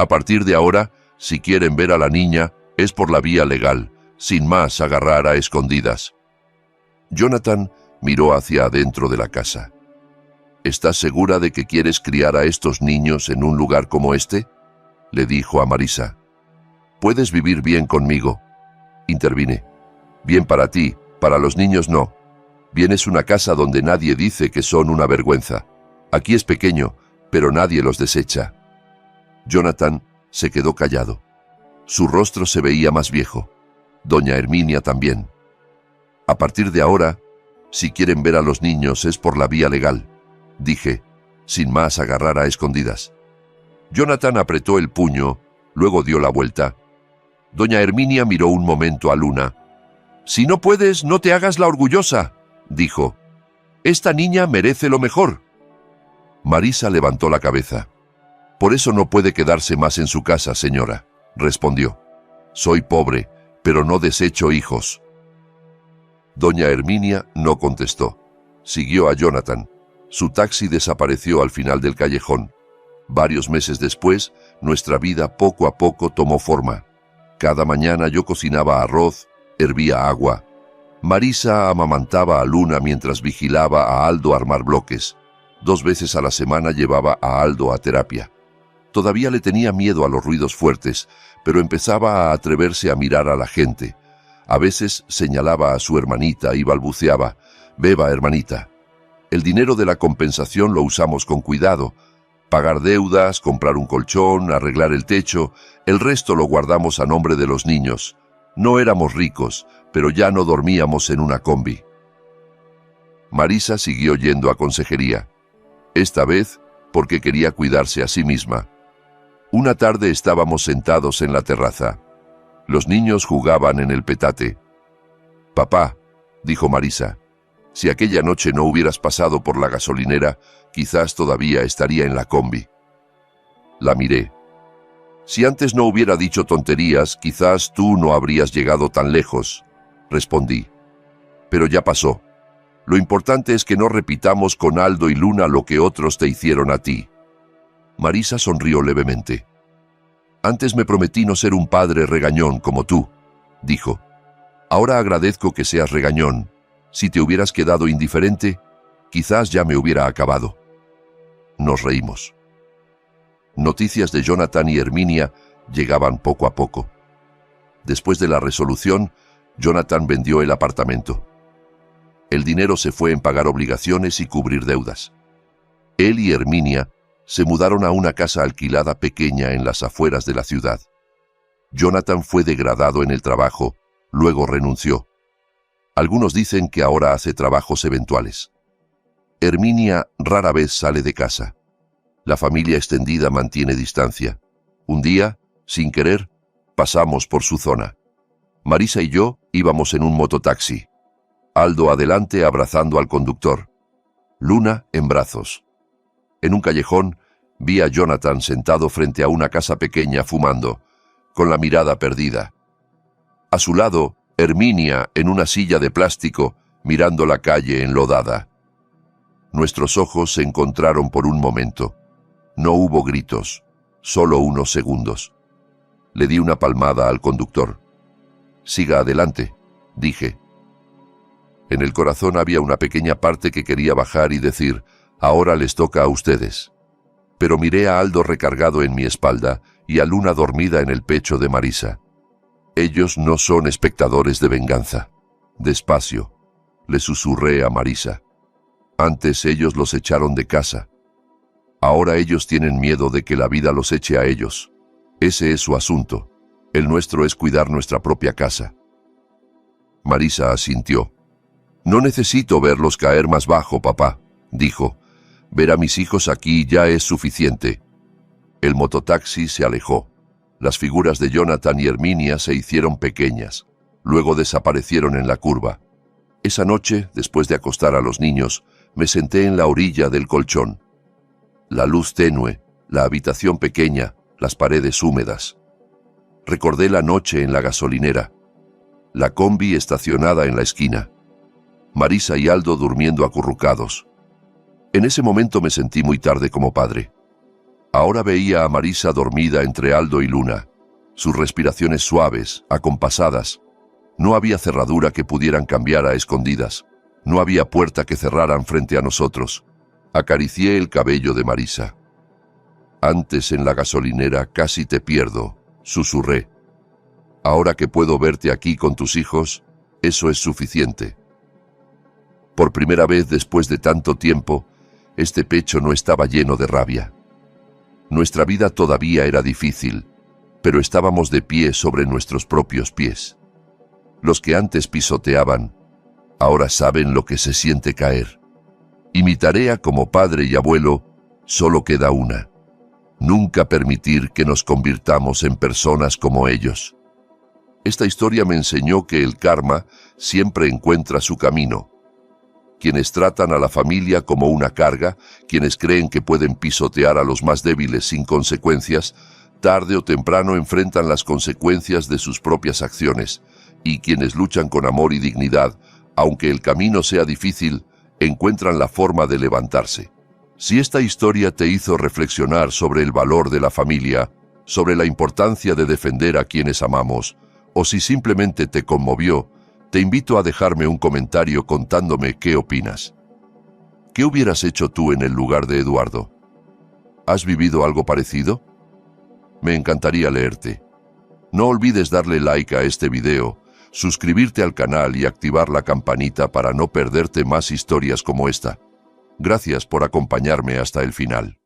«A partir de ahora, si quieren ver a la niña, es por la vía legal, sin más agarrar a escondidas». Jonathan miró hacia adentro de la casa. «¿Estás segura de que quieres criar a estos niños en un lugar como este?», le dijo a Marisa. «Puedes vivir bien conmigo», intervine. «Bien para ti, para los niños no. Bien es una casa donde nadie dice que son una vergüenza. Aquí es pequeño, pero nadie los desecha». Jonathan se quedó callado. Su rostro se veía más viejo. Doña Herminia también. «A partir de ahora, si quieren ver a los niños es por la vía legal», dije, sin más agarrar a escondidas. Jonathan apretó el puño, luego dio la vuelta. Doña Herminia miró un momento a Luna. «Si no puedes, no te hagas la orgullosa», dijo. «Esta niña merece lo mejor». Marisa levantó la cabeza. «Por eso no puede quedarse más en su casa, señora», respondió. «Soy pobre, pero no desecho hijos». Doña Herminia no contestó. Siguió a Jonathan. Su taxi desapareció al final del callejón. Varios meses después, nuestra vida poco a poco tomó forma. Cada mañana yo cocinaba arroz, hervía agua. Marisa amamantaba a Luna mientras vigilaba a Aldo armar bloques. 2 veces a la semana llevaba a Aldo a terapia. Todavía le tenía miedo a los ruidos fuertes, pero empezaba a atreverse a mirar a la gente. A veces señalaba a su hermanita y balbuceaba: «Beba, hermanita». El dinero de la compensación lo usamos con cuidado. Pagar deudas, comprar un colchón, arreglar el techo, el resto lo guardamos a nombre de los niños. No éramos ricos, pero ya no dormíamos en una combi. Marisa siguió yendo a consejería. Esta vez porque quería cuidarse a sí misma. Una tarde estábamos sentados en la terraza. Los niños jugaban en el petate. «Papá», dijo Marisa, «si aquella noche no hubieras pasado por la gasolinera, quizás todavía estaría en la combi». La miré. «Si antes no hubiera dicho tonterías, quizás tú no habrías llegado tan lejos», respondí. «Pero ya pasó. Lo importante es que no repitamos con Aldo y Luna lo que otros te hicieron a ti». Marisa sonrió levemente. «Antes me prometí no ser un padre regañón como tú», dijo. «Ahora agradezco que seas regañón. Si te hubieras quedado indiferente, quizás ya me hubiera acabado». Nos reímos. Noticias de Jonathan y Herminia llegaban poco a poco. Después de la resolución, Jonathan vendió el apartamento. El dinero se fue en pagar obligaciones y cubrir deudas. Él y Herminia se mudaron a una casa alquilada pequeña en las afueras de la ciudad. Jonathan fue degradado en el trabajo, luego renunció. Algunos dicen que ahora hace trabajos eventuales. Herminia rara vez sale de casa. La familia extendida mantiene distancia. Un día, sin querer, pasamos por su zona. Marisa y yo íbamos en un mototaxi. Aldo adelante abrazando al conductor. Luna en brazos. En un callejón, vi a Jonathan sentado frente a una casa pequeña fumando, con la mirada perdida. A su lado, Herminia en una silla de plástico, mirando la calle enlodada. Nuestros ojos se encontraron por un momento. No hubo gritos, solo unos segundos. Le di una palmada al conductor. «Siga adelante», dije. En el corazón había una pequeña parte que quería bajar y decir, «Ahora les toca a ustedes». Pero miré a Aldo recargado en mi espalda y a Luna dormida en el pecho de Marisa. Ellos no son espectadores de venganza. Despacio, le susurré a Marisa. Antes ellos los echaron de casa. Ahora ellos tienen miedo de que la vida los eche a ellos. Ese es su asunto. El nuestro es cuidar nuestra propia casa. Marisa asintió. «No necesito verlos caer más bajo, papá», dijo. «Ver a mis hijos aquí ya es suficiente». El mototaxi se alejó. Las figuras de Jonathan y Herminia se hicieron pequeñas. Luego desaparecieron en la curva. Esa noche, después de acostar a los niños, me senté en la orilla del colchón. La luz tenue, la habitación pequeña, las paredes húmedas. Recordé la noche en la gasolinera. La combi estacionada en la esquina. Marisa y Aldo durmiendo acurrucados. En ese momento me sentí muy tarde como padre. Ahora veía a Marisa dormida entre Aldo y Luna, sus respiraciones suaves, acompasadas. No había cerradura que pudieran cambiar a escondidas. No había puerta que cerraran frente a nosotros. Acaricié el cabello de Marisa. «Antes en la gasolinera casi te pierdo», susurré. «Ahora que puedo verte aquí con tus hijos, eso es suficiente». Por primera vez después de tanto tiempo, este pecho no estaba lleno de rabia. Nuestra vida todavía era difícil, pero estábamos de pie sobre nuestros propios pies. Los que antes pisoteaban, ahora saben lo que se siente caer. Y mi tarea como padre y abuelo solo queda una: nunca permitir que nos convirtamos en personas como ellos. Esta historia me enseñó que el karma siempre encuentra su camino. Quienes tratan a la familia como una carga, quienes creen que pueden pisotear a los más débiles sin consecuencias, tarde o temprano enfrentan las consecuencias de sus propias acciones, y quienes luchan con amor y dignidad, aunque el camino sea difícil, encuentran la forma de levantarse. Si esta historia te hizo reflexionar sobre el valor de la familia, sobre la importancia de defender a quienes amamos, o si simplemente te conmovió, te invito a dejarme un comentario contándome qué opinas. ¿Qué hubieras hecho tú en el lugar de Eduardo? ¿Has vivido algo parecido? Me encantaría leerte. No olvides darle like a este video, suscribirte al canal y activar la campanita para no perderte más historias como esta. Gracias por acompañarme hasta el final.